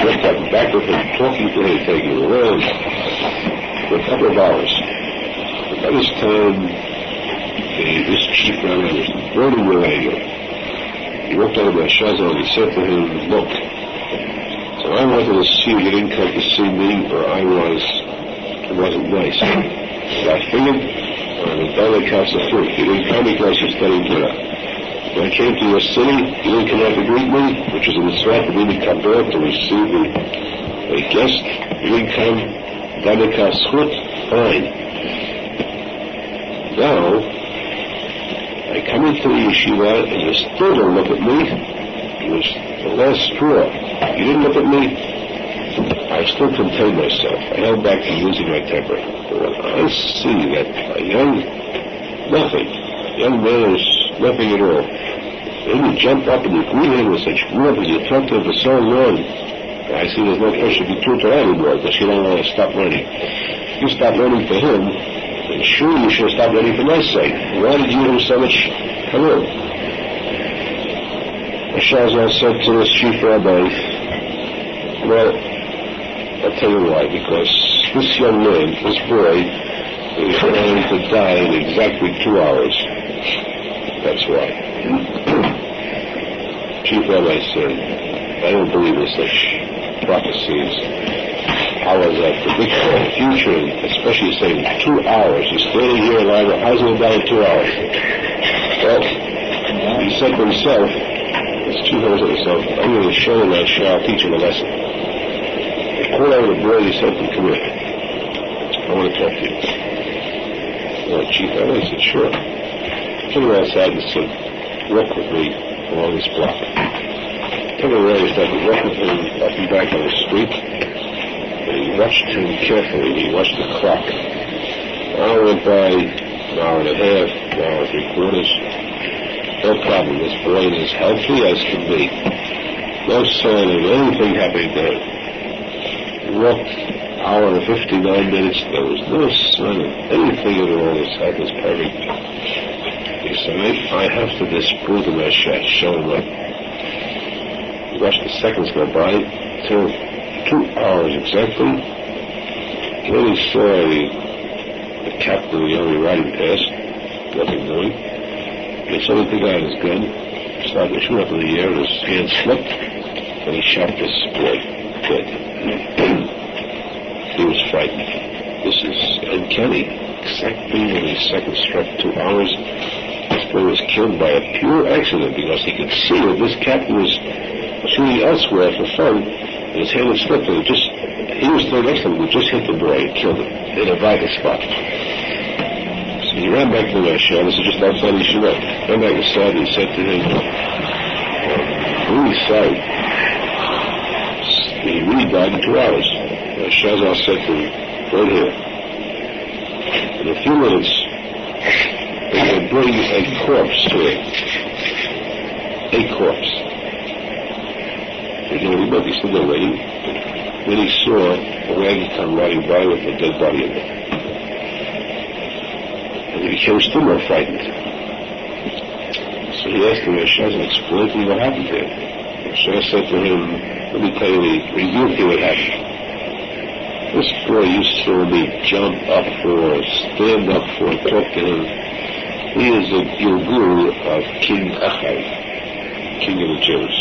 went back with him, talking to him, taking him around for a couple of hours. But by this time, this chief rabbi was burning with anger. He walked out of Moshe and he said to him, look, so I wanted to see you didn't come to see me, or it wasn't nice. So I figured, the dollar costs of fruit. You didn't come because you're studying Torah. When I came to your city, you didn't come out to greet me, which is a mitzvah to be the kabbalah, to receive a guest. You didn't come, dollar costs fruit, fine. Now, I come into the yeshiva and you still don't look at me. It was the last straw. You didn't look at me. I still contained myself. I held back from losing my temper. But when I see that a young man is nothing at all, then you jump up and you greet him with such warmth and you talk to him for so long, I see there's no place to be true to anymore because you don't want to stop learning. You stop learning for him, and surely you should stop learning for my sake. Why did you do so much kiruv? Aharon said to this chief rabbi, well, I'll tell you why, because this young man, this boy, is going to die in exactly 2 hours. That's why. Chief rabbi said, I don't believe in such prophecies. Hours that predict the future, especially saying 2 hours. He's standing here alive, how's he going to die in 2 hours? Well, he said to himself, this chief rabbi said to himself, I'm going to show him that I'll teach him a lesson. He called out the boy, he said to him, come here. I want to talk to you. Well, chief rabbi said, sure. Took him outside and said, walk with me along this block. Took him around and started walking with him up and back on the street. And he watched him carefully. He watched the clock. An hour went by, an hour and a half, an hour and 3/4. No problem. This boy is healthy as can be. No sign of anything happening to him. He walked an hour and 59 minutes. There was no sign of anything at all. His health was perfect. He said, I have to disprove the Moshe. Show him up. He watched the seconds go by till 2 hours exactly. Then he saw the captain of the army riding past, nothing doing. He saw the guy on his gun, started to shoot up in the air, and his hand slipped, and he shot this boy dead. He was frightened. This is uncanny. Exactly when the second struck 2 hours, this boy was killed by a pure accident because he could see that this captain was shooting elsewhere for fun, and his hand was slipped, and he was still next to him, he just hit the boy and killed him in a vital spot. So he ran back to the Rasha, this is just outside Yeshiva. Ran back inside, and he said to him, really sorry. He really died in 2 hours. Shazar said to him, right here. In a few minutes, they would bring a corpse to him. A corpse. He didn't remember, he stood there waiting. Then he saw a wagon come riding by with a dead body in it. And he became still more frightened. So he asked him, Shazar, explain to me what happened to him. Shazar said to him, let me tell you the review of what happened. This boy you saw me jump up for, stand up for, talk to him. He is the guru of King Aharon, king of the Jews.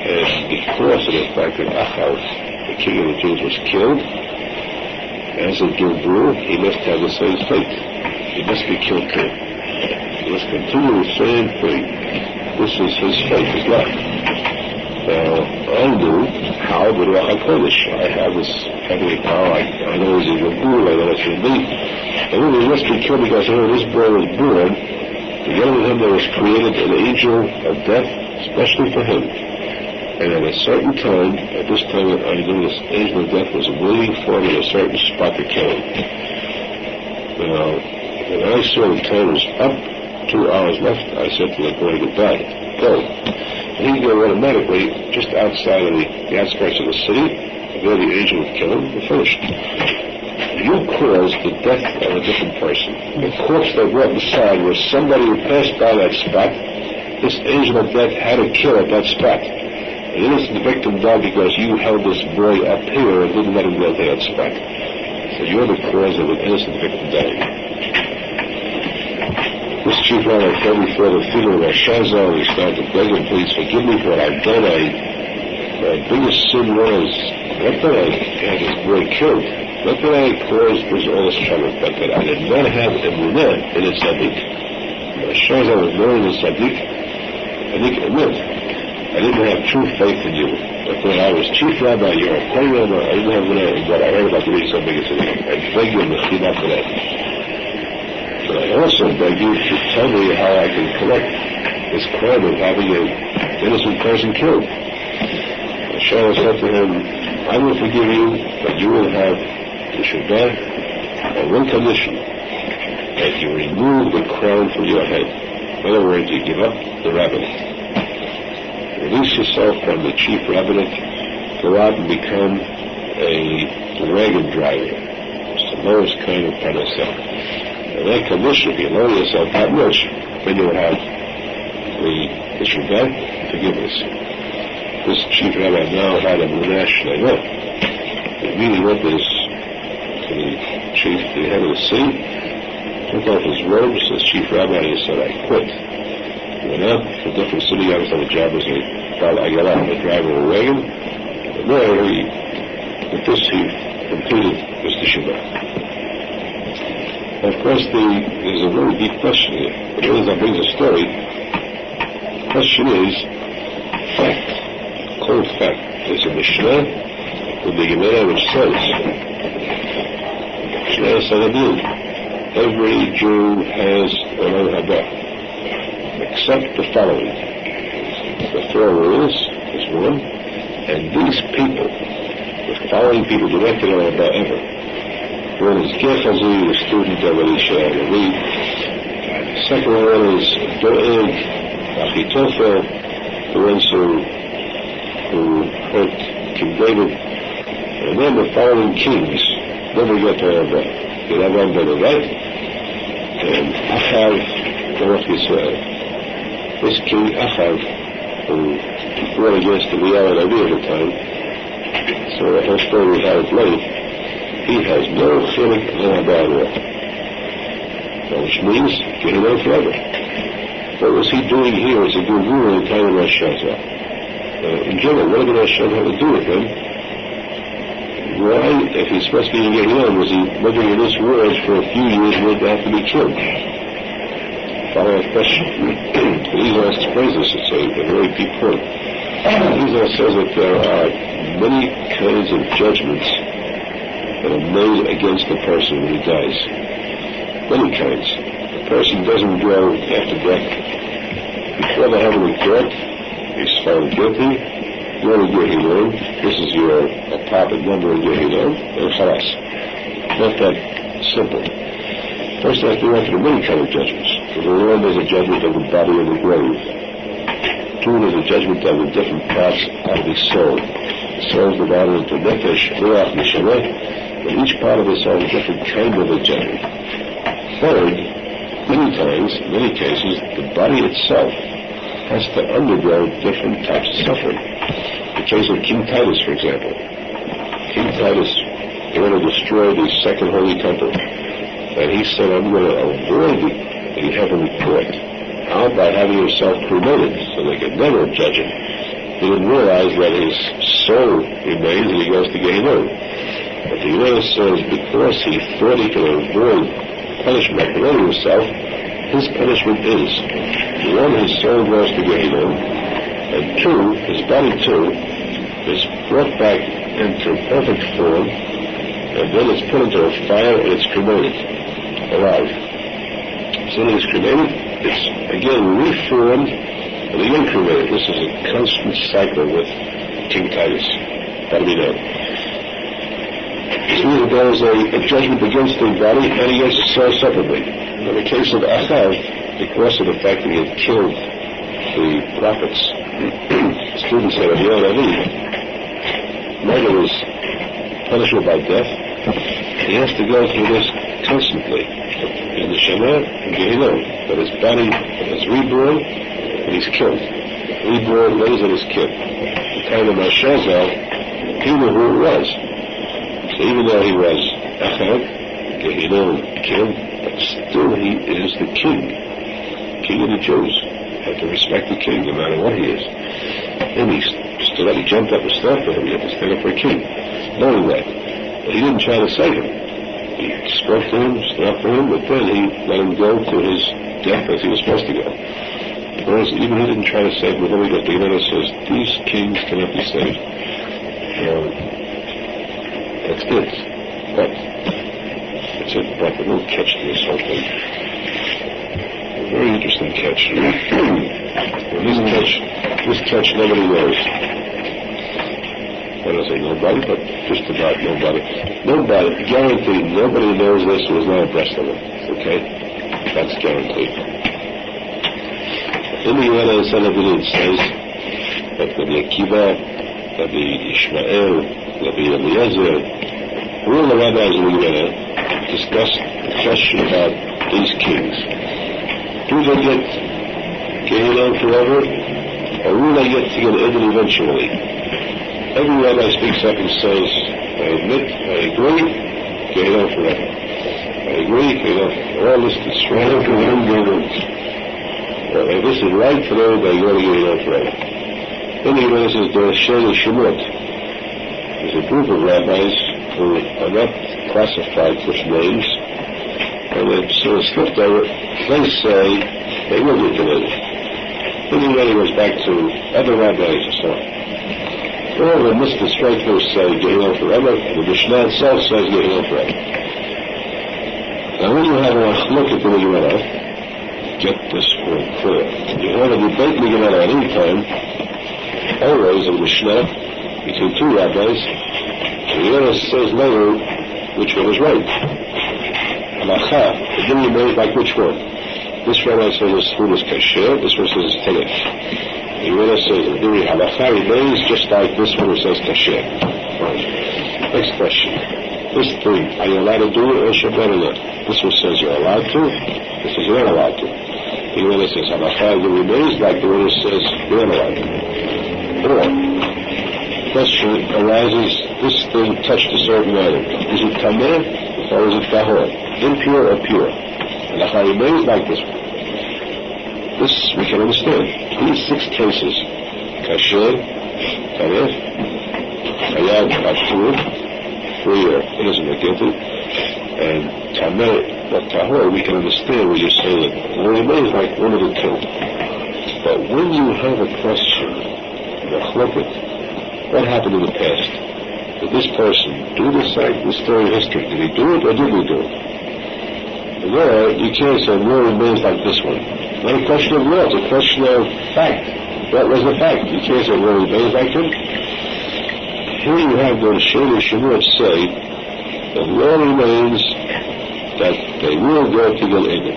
And because of the fact that Aharon, the king of the Jews, was killed, as a guru, he must have the same fate. He must be killed too. He must continue the same thing. This is his fate, his life. Now, I knew how to do HaKodesh. I have this heavenly power. I know he's a guru, I know it's for me. And when he must be killed because this boy was born, together with him there was created an angel of death, especially for him. And at a certain time, at this time I knew this angel of death was waiting for him in a certain spot to kill him. Now, when I saw the time was up, 2 hours left, I said to the boy, goodbye, go. And he'd go automatically just outside of the outskirts of the city, and there the angel would kill him, and finished. You caused the death of a different person. The corpse they brought inside was somebody who passed by that spot. This angel of death had to kill at that spot. An innocent victim died because you held this boy up here and didn't let him go to that spot. So you're the cause of an innocent victim dying. This chief rabbi fell before the feet of Shazar, and he started to beg him, please forgive me for what I've done. My biggest sin was not that I had this boy killed, not that I caused all this trouble, but that I did not have emunah in a tzadik. Shazar was knowing the tzadik, I think it meant I didn't have true faith in you. But when I was chief rabbi, you're a plain rabbi, I didn't have emunah in what I heard about the reason so big as it is. I beg you, Mechina, for that. But I also beg you to tell me how I can collect this crime of having an innocent person killed. Shazar said to him, I will forgive you, but you will have the Shabbat on one condition, that you remove the crown from your head. In other words, you give up the rabbinate. Release yourself from the chief rabbinate, go out and become a wagon driver. It's the lowest kind of parnasah. And that condition, if you lower yourself that much, then you'll have the Shabbat forgiveness. This chief rabbi now had a Menachem Mendel Schneerson. He immediately went to the chief, the head of the city, took off his robes as chief rabbi, and he said, I quit. He went out to a different city. I was on the job as a driver of a wagon. And there, with this, he completed his Teshuva. Of course, there's a very deep question here. But as that brings a story, the question is fact, cold fact. There's a Mishnah in the Gemara which says, Mishnah Sanadin, every Jew has an Haba, except the following. The 4 rules is one, and these people, the following people, directed on Haba ever. One is Gechazi, the student of Elisha Alavi. The second one is Doeg, Achitophel, the ones who hurt King David. And then the following kings never get to Haba. Yeravam ben Nevat, and Achav, Baruch Yisrael. This king Achav, who fought against the Real Alavi at the time, so the whole story we have late. He has no chilek, no haba at all. Which means get away forever. What was he doing here as a guru in the time of Rosh Hashanah? In general, what did Rosh Hashanah have to do with him? Why, if he's supposed to be getting on, was he living in this world for a few years and would have to be killed? follow-up question. Arizal explains this. It's a very deep point. Arizal says that there are many kinds of judgments that are made against the person when he dies. Many kinds. The person doesn't go after death. Before the heavenly court, he's found guilty. You're in Gehinnom. This is your apartment number in Gehinnom. And chalas. Not that simple. First, I have to go through many kinds of judgments. Number one, there's a judgment of the body and the grave. Two, there's a judgment of the different parts of the soul. The soul is divided into nefesh, ruach, neshama, and each part of the soul is a different kind of a judgment. Third, many times, in many cases, the body itself has to undergo different types of suffering. The case of King Titus, for example. King Titus, they want to destroy the second holy temple. And he said, I'm going to avoid the heavenly court. How? By having himself cremated, so they could never judge him. He didn't realize that his soul remains and he goes to Gehinnom. But the Gemara says because he thought he could avoid punishment by cremating himself, his punishment is, one, his soul goes to Gehinnom, and two, his body too, is brought back into perfect form, and then it's put into a fire and it's cremated, alive. So when it's cremated, it's again reformed and again cremated. This is a constant cycle with King Titus. That'll be known. So there is a judgment against the body and against the soul separately. In the case of Aharon, because of the fact that he had killed the prophets, students said, murder is punishable by death. He has to go through this constantly. In the Shema and Gehinnom, that his body is reborn and he's killed. Reborn, raised, and is killed. The time of Arizal, he knew who it was. So even though he was Aharon, Gehinnom, killed, but still he is the king. King of the Jews. You have to respect the king no matter what he is. And he stood up, he jumped up and stood for him. You have to stand up for a king. Knowing that. But he didn't try to save him. He spoke to him, stood up for him, but then he let him go to his death as he was supposed to go. Whereas even he didn't try to save him. Then we got the Gemara says, these kings cannot be saved. That's good. But it's a little catch to this whole thing. A very interesting catch. This catch nobody knows. I don't say nobody, but just about nobody. Nobody, guaranteed, nobody knows this who is not a Breslov. Okay? That's guaranteed. In the Gemara in Sanhedrin says that Rabbi Akiva, Rabbi Ishmael, Rabbi Eliezer, all the rabbis in the Gemara discussed the question about these kings. Do they get Gehinnom forever, or will they get to get Eden eventually? Every rabbi speaks up and says, I admit, I agree, Gehinnom forever. I agree, Gehinnom forever. All listed straight up for them, Gehinnom. If this is right for them, they go to Gehinnom forever. Then the Gemara says, there are Sheni Shemot. There's a group of rabbis who are not classified with names, and they sort of slipped over. They say they will be committed. Then the Gemara goes back to other rabbis and so on. All of them must straight through say Gehinnom forever, and the Mishnah itself says Gehinnom forever. Now when you have a look at the Gemara, get this point clear. You have a debate in the Gemara at any time, always in the Mishnah, between two rabbis, and the Gemara says later which one is right. Halacha, the din remains like which one? This rabbi says this food is kasher, this one says it's tenet. The Gemara says the din halacha remains just like this one who says kasher. Next question. This thing, are you allowed to do it or should not? This one says you're allowed to, this says you're not allowed to. The Gemara says halacha remains like the one who says you're not allowed to. Or, question arises, this thing touched a certain item. Is it tameh or is it tahor? Impure or pure? Halacha remains like this one. This we can understand. These 6 cases, kasher, tameh, hayab, ashur, free or innocent or guilty, and but tahor, we can understand when you say that. It remains like one of the two. But when you have a question, what happened in the past? Did this person do this story of history? Did he do it or did he do it? There, you can't say war remains like this one. Not a question of law, it's a question of fact. What was the fact? You can't say war remains like him. Here you have the Shulchan Shemot say the law remains that they will go to the Eden.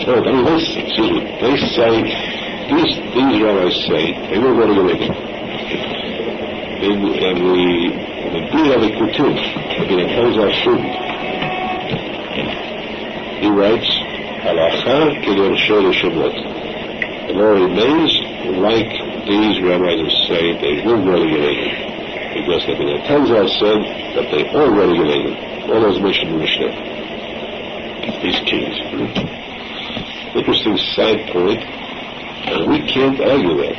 They say, these rabbis say, they will go to the Eden. And the deed of the Kutum, in the Arizal student, he writes, Halacha kedor Shulchan Shemot. The law remains like these rabbis who say they will go to the Eden. Because the Arizal said that they all regulated. All those mentioned in the Mishnah. These kings. Interesting side point, and we can't argue that.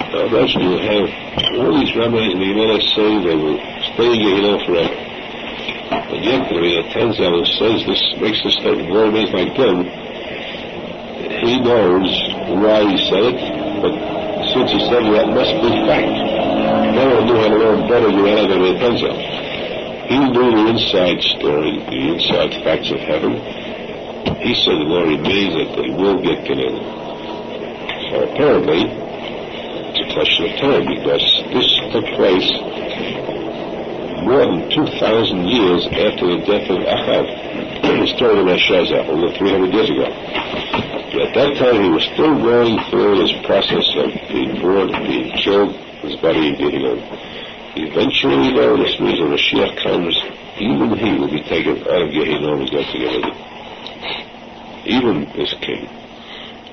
Now imagine you have all these rabbis in the Gemara saying they will stay in Gehenna forever. And yet the Arizal says this makes the statement more or less like them. He knows why he said it, but since he said it, that must be fact. No one knew how to learn better Gemara than the Arizal. He knew the inside story, the inside facts of heaven. He said the law remains that they will get Gehenna. So apparently, it's a question of time because this took place more than 2,000 years after the death of Aharon. The story of Shazah, over 300 years ago. But at that time, he was still going through this process of being born and being killed, his body getting on. Eventually, though, this means when Mashiach comes, even he will be taken out of Gehenna and go to Gehenna. Even this king,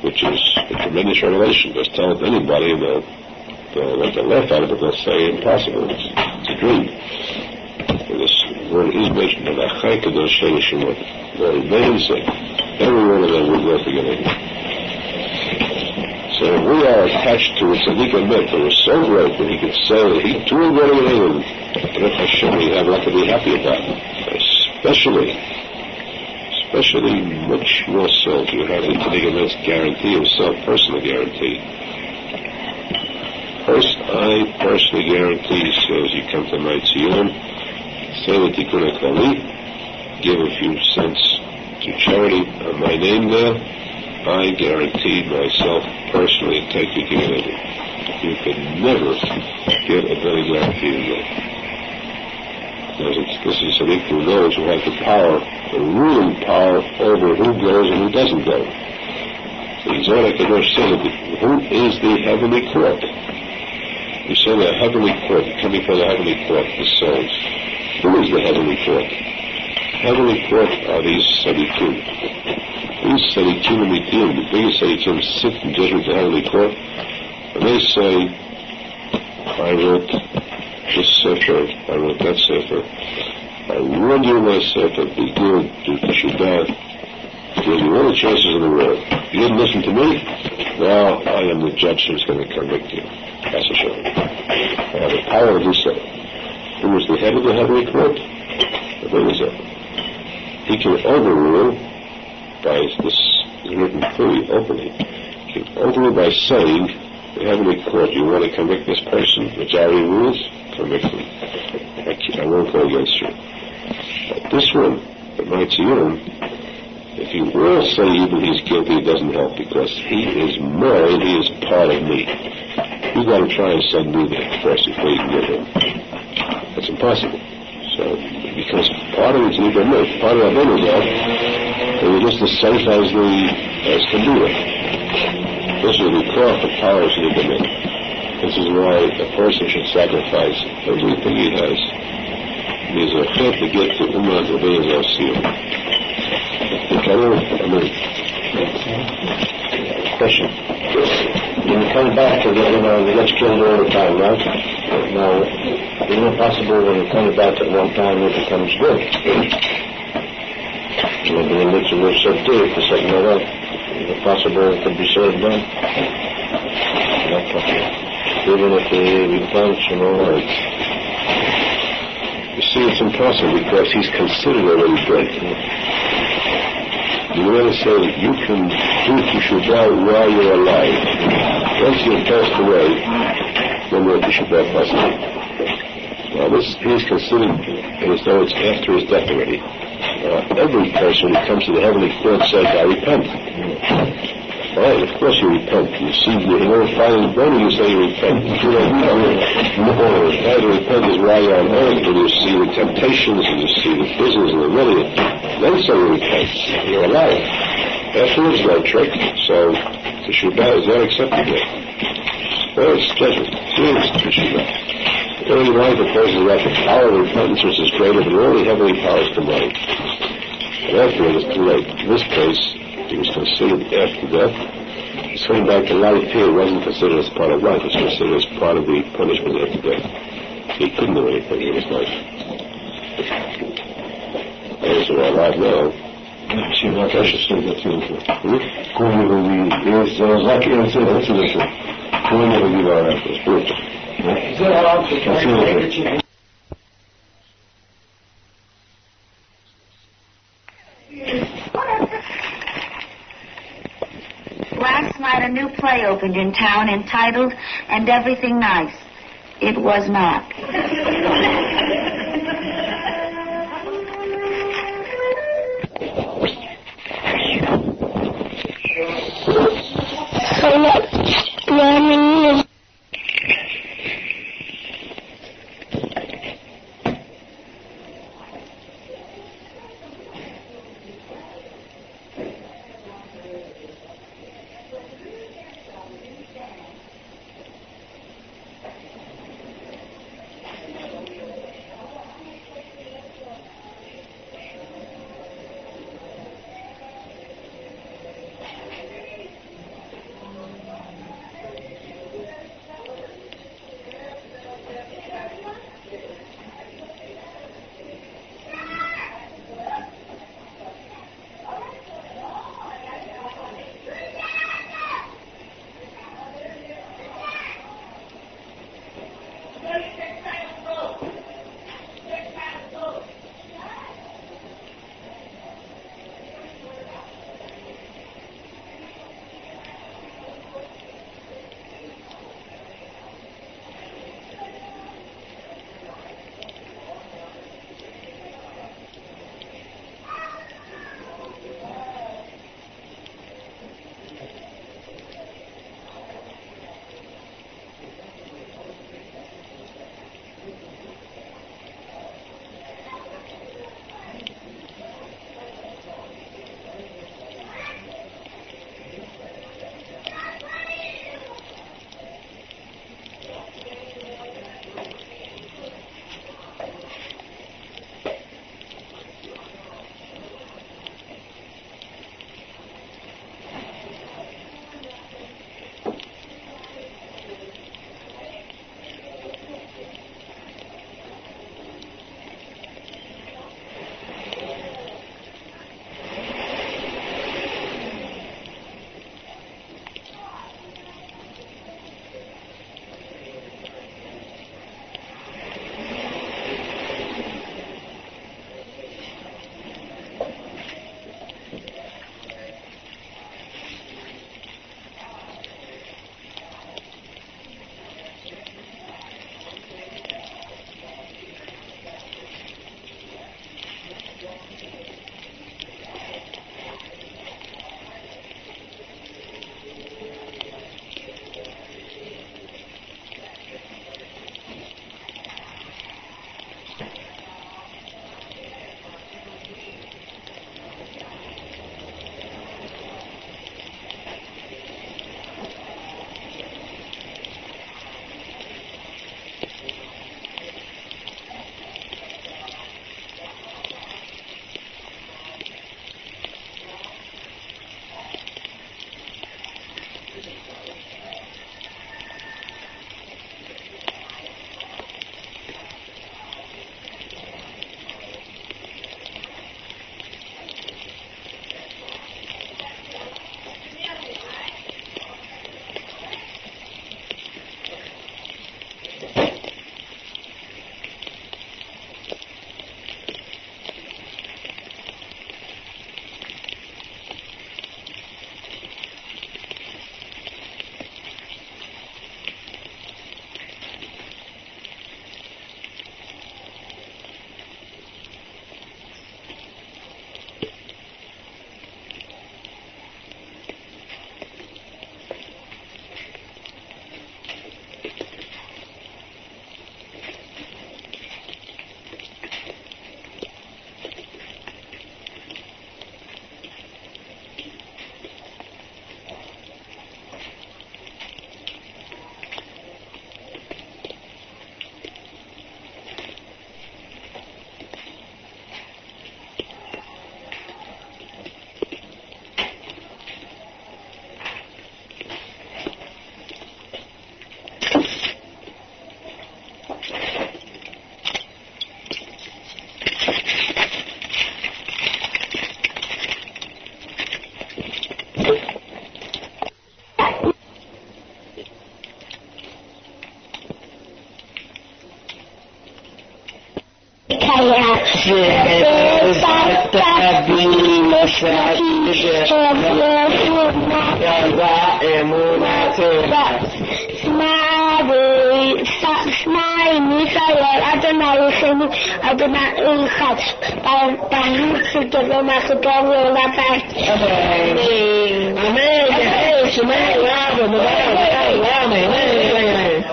which is a tremendous revelation. Just tell it to anybody and they'll let the laugh out of it, they'll say impossible. It's a dream. And this word is mentioned in Achai Kadosh Shulchan Shemot. Well, it remains that every one of them will go to Gehenna. So we are attached to a tzadik emet that was so great that he could say that he too will go to Gehenna. Baruch Hashem, we have a lot to be happy about. Especially much more so if you have the tzadik emet's guarantee himself, personal guarantee. First, I personally guarantee, so as you come to my tziyun, say the Tikuney Zohar, give a few cents to charity on my name there. I guarantee myself personally take you to Gehenna. You can never get a better guarantee than that. This is something who knows who has the power, the ruling power over who goes and who doesn't go. The Zohar Kadosh says, who is the heavenly court? We say the heavenly court, coming from the heavenly court, the souls. Who is the heavenly court? Heavenly court are these tzadikim. These tzadikim and mitim, the biggest tzadikim sit in judgment of the heavenly court, and they say, I wrote this sefer, I wrote that sefer, I warned you in my sefer, be good, do Teshuva, give you all the chances in the world. You didn't listen to me? Well, I am the judge who's going to convict you. That's a shame. I have the power to do so. Who was the head of the heavenly court? The Arizal. He can overrule by this is written clearly, openly. He can overrule by saying, the heavenly court, you want to convict this person, majority rules, convict him. I won't go against you. But this one, the my tziyun, if you all say even he's guilty, it doesn't help because he is mine, he is part of me. You've got to try and send me there first before you can get him. That's impossible. So, because part of it's either me, part of our Arizal, and we're just as safe as can do it. This is the core of the powers of the men. This is why a person should sacrifice everything he has. There's a chef to get to Umar to Arizal Siyum. Question. When you come back to we get killed all the time, right? Now, isn't it possible when it comes back at one time it becomes good? Maybe it makes a little subdued for something like that. Is it possible it could be saved then? Not possible. Even if they repent and all that. You see, it's impossible because he's considered already dead. You want to say that you can do Teshuva while you're alive. Once you've passed away, then you're Teshuva posek. Now this is considered as though it's after his death already. Every person who comes to the heavenly court says, I repent. Right, of course you repent. You see, finally, when do you say you repent? You don't know. No, to repent is while you're on earth, when you see the temptations, and you see the business and the money, then say you repent. You're alive. Afterwards, no trick. So, Teshuva is not acceptable. Well, it's scheduled. It's Teshuva. Early life, the person has the power of repentance, which is greater than all the heavenly powers combined. And afterwards, it's too late. In this case, he was considered after death. He's coming back to life here. It wasn't considered as part of life. It was considered as part of the punishment after death. He couldn't do anything in his life. Those who are alive now. Last night a new play opened in town entitled And Everything Nice. It was not.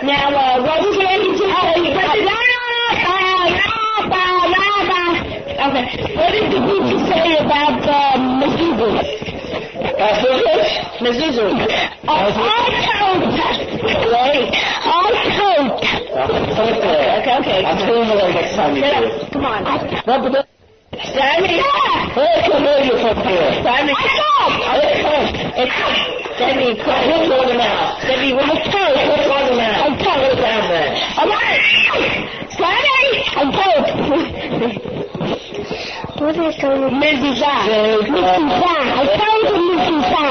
Now, what was going to Okay. What did the teacher say about mezuzah? Mezuzah. Okay. I'll tell you more next time you do it. Come on. Sammy. Where's the lady from here? Sammy. Sammy, what's on the mouth? Sammy, what's on the mouth? I'm told down there. All right. Sammy, I'm told. What is it called? Mezuzah. I told you Mezuzah.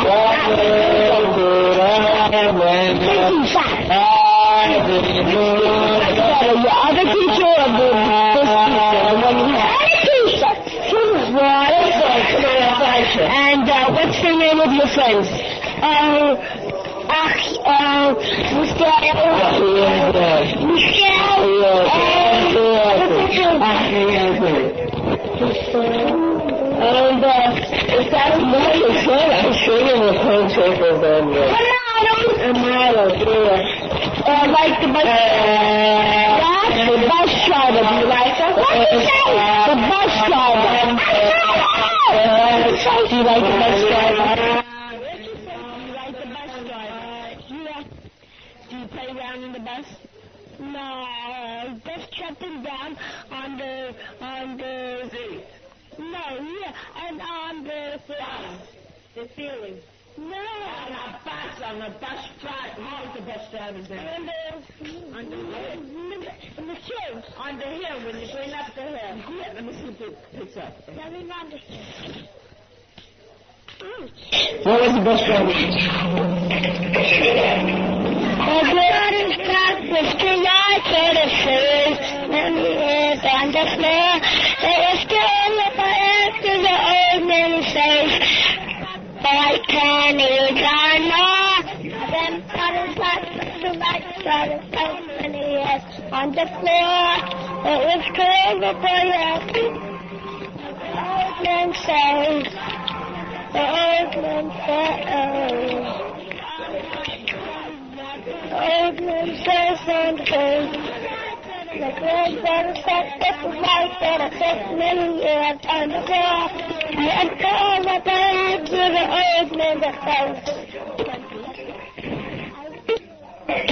The other teacher of the and what's the name of your friends? And is that a Milo? I'm sure you were playing circles on the Milo, like the bus driver. Do you like her? What did you say? The bus driver. Do you like the bus driver? Do you play around in the bus? No, just jumping down on the and on the ceiling. No, on the bus drive. How is the bus driver's name? On the hill. In the hill. On the hill, when you're going up the hill. Yeah, let me see if it picks up. Let me run the hill. What was the bus driver's name? On the floor, it was cold before you. Old man says, the old man says, old man says something. The grandfather said, this is life that I spent many years on the floor. And all the back to the old man that says,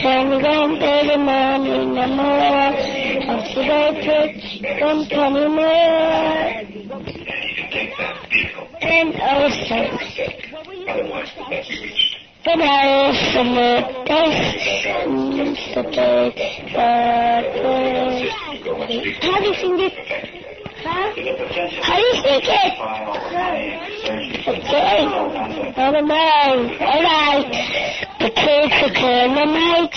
can we go early morning no more? I should go church some 20 more. And also, but I also look how do you sing this? Huh? How do you sing it? Okay. Never mind. All right. The kids are clearing the night.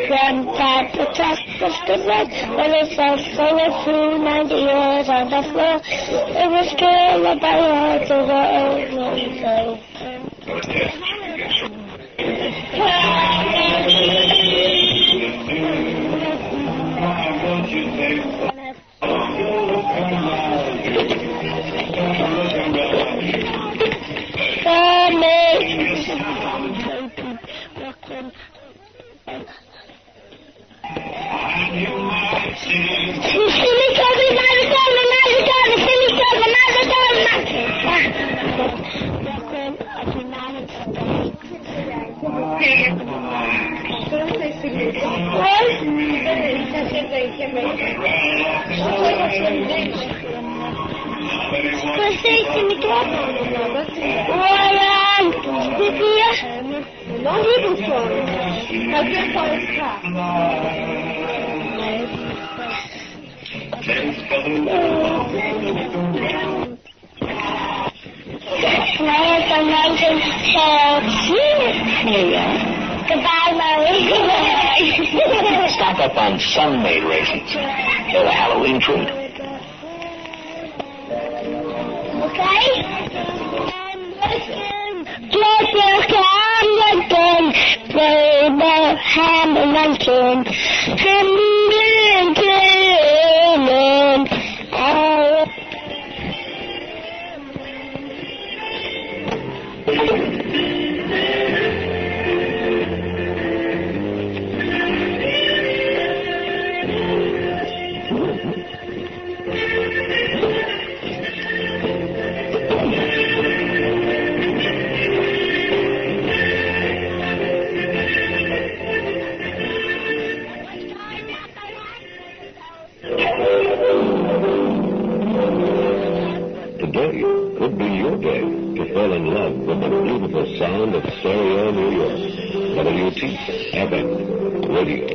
Grandpa just the red. When it says so through 90 years on the floor, it was still about to the old man. Goodbye, Mommy. Stock up on sun-made raisins. They're the Halloween treat. Okay? Get your hamburger, baby, hamburger, Today could be your day to fall in love with the beautiful sound of stereo New York. WTFM Radio.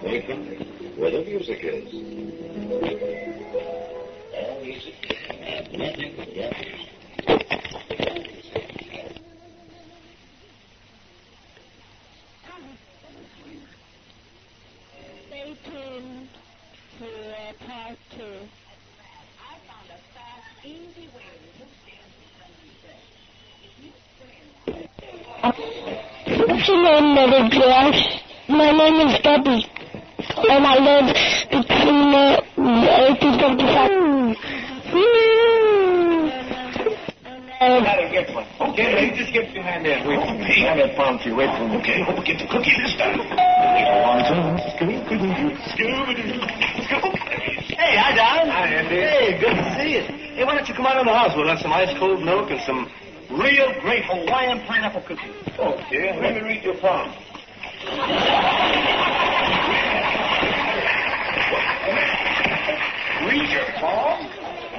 Welcome where the music is. All music and nothing but Stay tuned to part 2. Easy way What's your name, little girl? My name is Debbie, and I live between the 1855. Get one. Okay, lady, just get behind there. Wait for me. Hand that palm tree. Wait for me. Okay, hope we get the cookie this time. 1, 2, Hey, hi, Don. Hi, Andy. Hey, good to see you. Hey, why don't you come out in the house? We'll have some ice cold milk and some real great Hawaiian pineapple cookies. Okay, let me read your palm. Read your palm?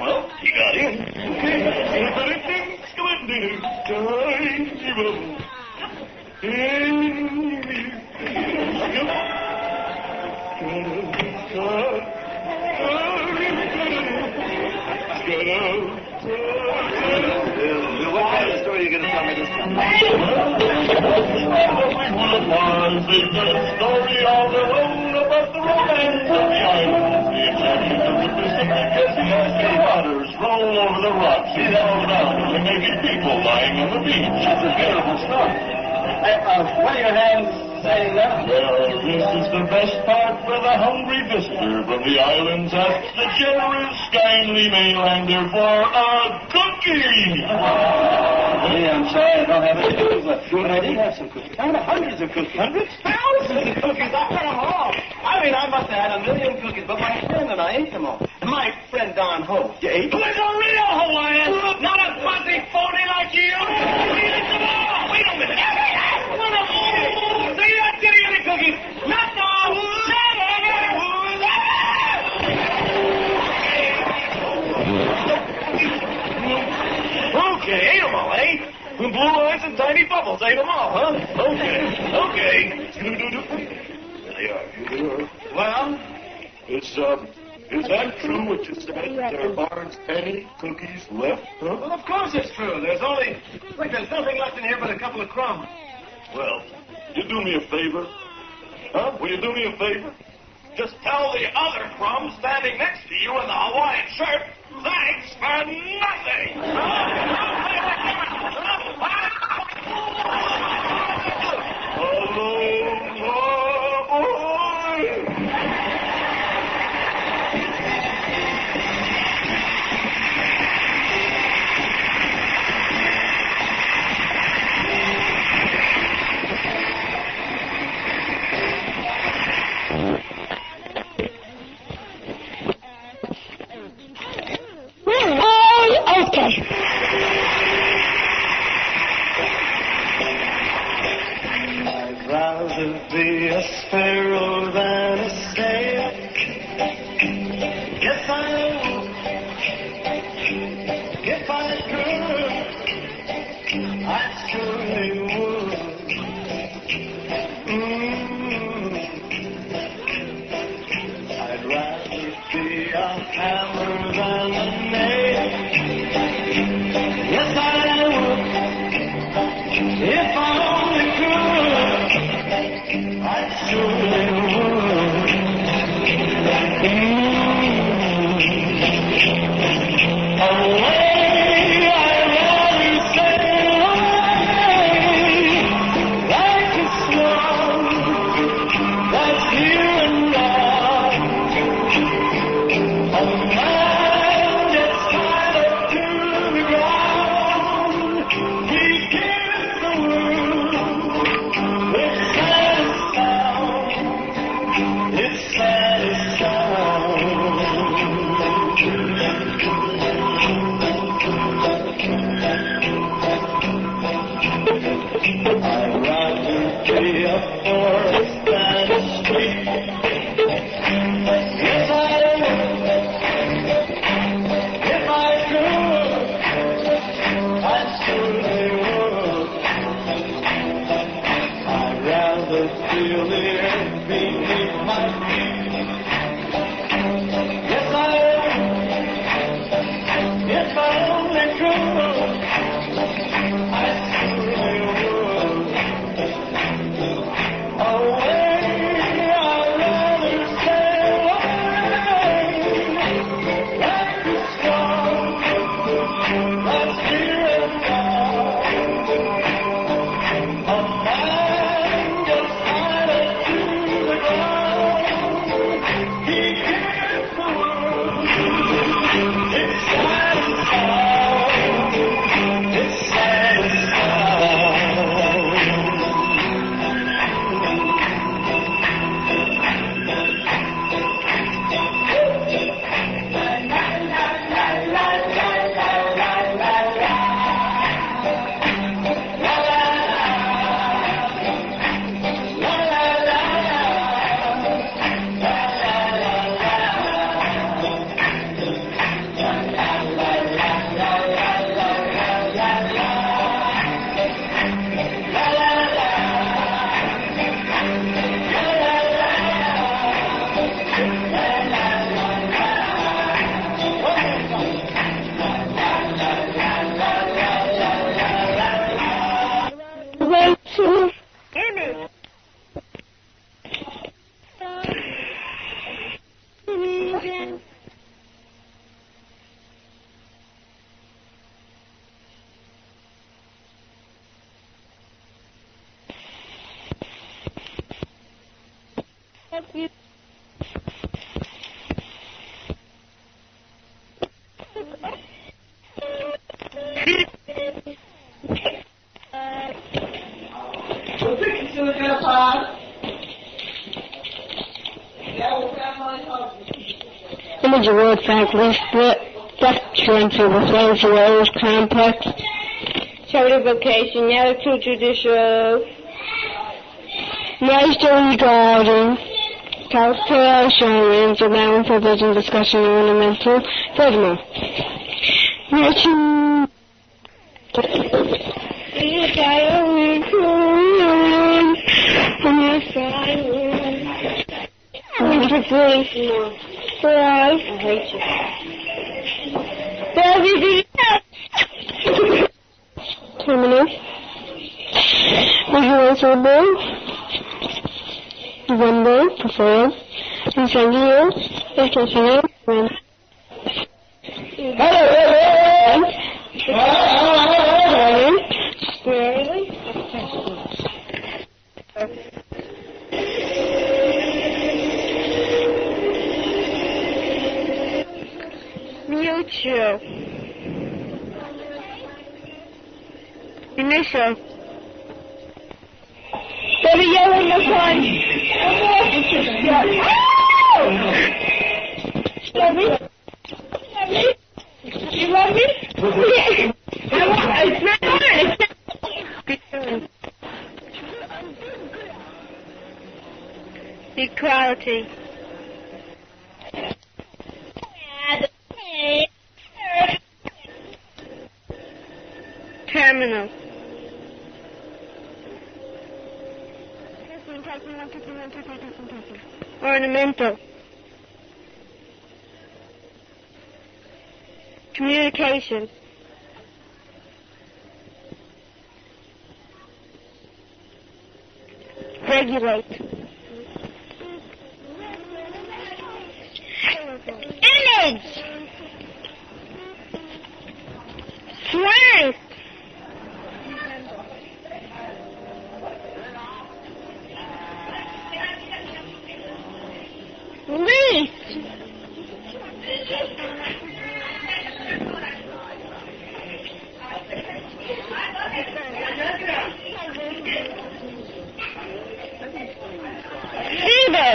Well, you got in. What kind of story are you going to tell me this time? It's a story all alone about the romance of the islands, the enchantment of the Pacific, as the icy waters roll over the rocks and fall down on the naked people lying on the beach. It's a beautiful story. What are your hands saying now? Well, this is the best part for the hungry visitor from the islands asks the generous, kindly mainlander for a cookie. Hey, I'm sorry I don't have any cookies left. But I do have some cookies. I have hundreds of cookies. Hundreds? Thousands of cookies. I had them all. I mean, I must have had 1,000,000 cookies, but my friend and I ate them all. My friend Don Ho. You ate them? Who is a real Hawaiian, not a fuzzy phony like you. We ate them all. Wait a minute. See, that's getting any cookies. Not all. Okay, ate them all, eh? Blue eyes and tiny bubbles, ate them all, huh? Okay. There they are. Well, Is that true what you said? There aren't any cookies left, huh? well, of course it's true. There's nothing left in here but a couple of crumbs. Well, you do me a favor? Huh? Will you do me a favor? Just tell the other crumb standing next to you in the Hawaiian shirt, thanks for nothing. Okay. I'd rather be a sparrow than a snake. Yes, I would. If I could, I surely would. I'd rather be a hammer than a nail. Yes, I would. If I only could. Image of word faculty split, deference of the fluency roles, complex, charity vocation, attitude judicial, master regarding, Torah assurance, allowing for vision discussion, ornamental, furthermore. I hate you. Terminal. Visualizable. November. Prefer. Incendiary. Intentional. Mutual. Initial. Baby, yell in the front. Love me? You love me? It's not hard. Equality. Terminal. Ornamental. Communication. Regulate. Words. Flank. Least. Fever.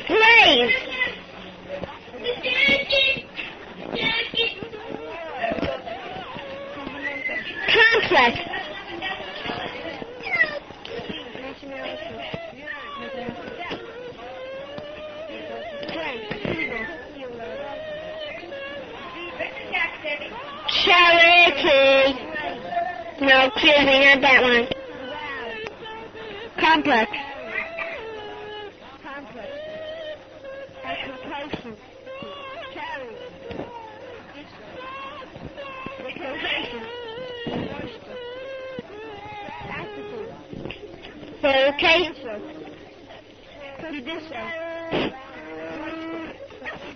Slave. Complex. Charity. No, excuse me, not that one. Complex. Complex. Application. Carry. Localization. Attitude. Vocation. Judicial.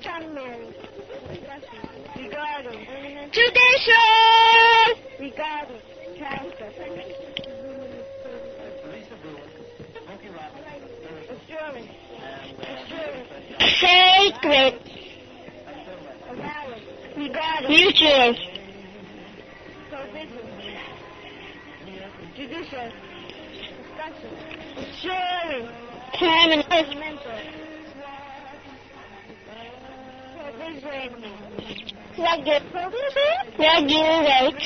Customary. Regarding. Judicial. Regarding. Transfer. Assurance. Sacred. Regarding. Mutual. Provision. Judicial. Discussion. Assuring. Terminal. Provision. Regulate.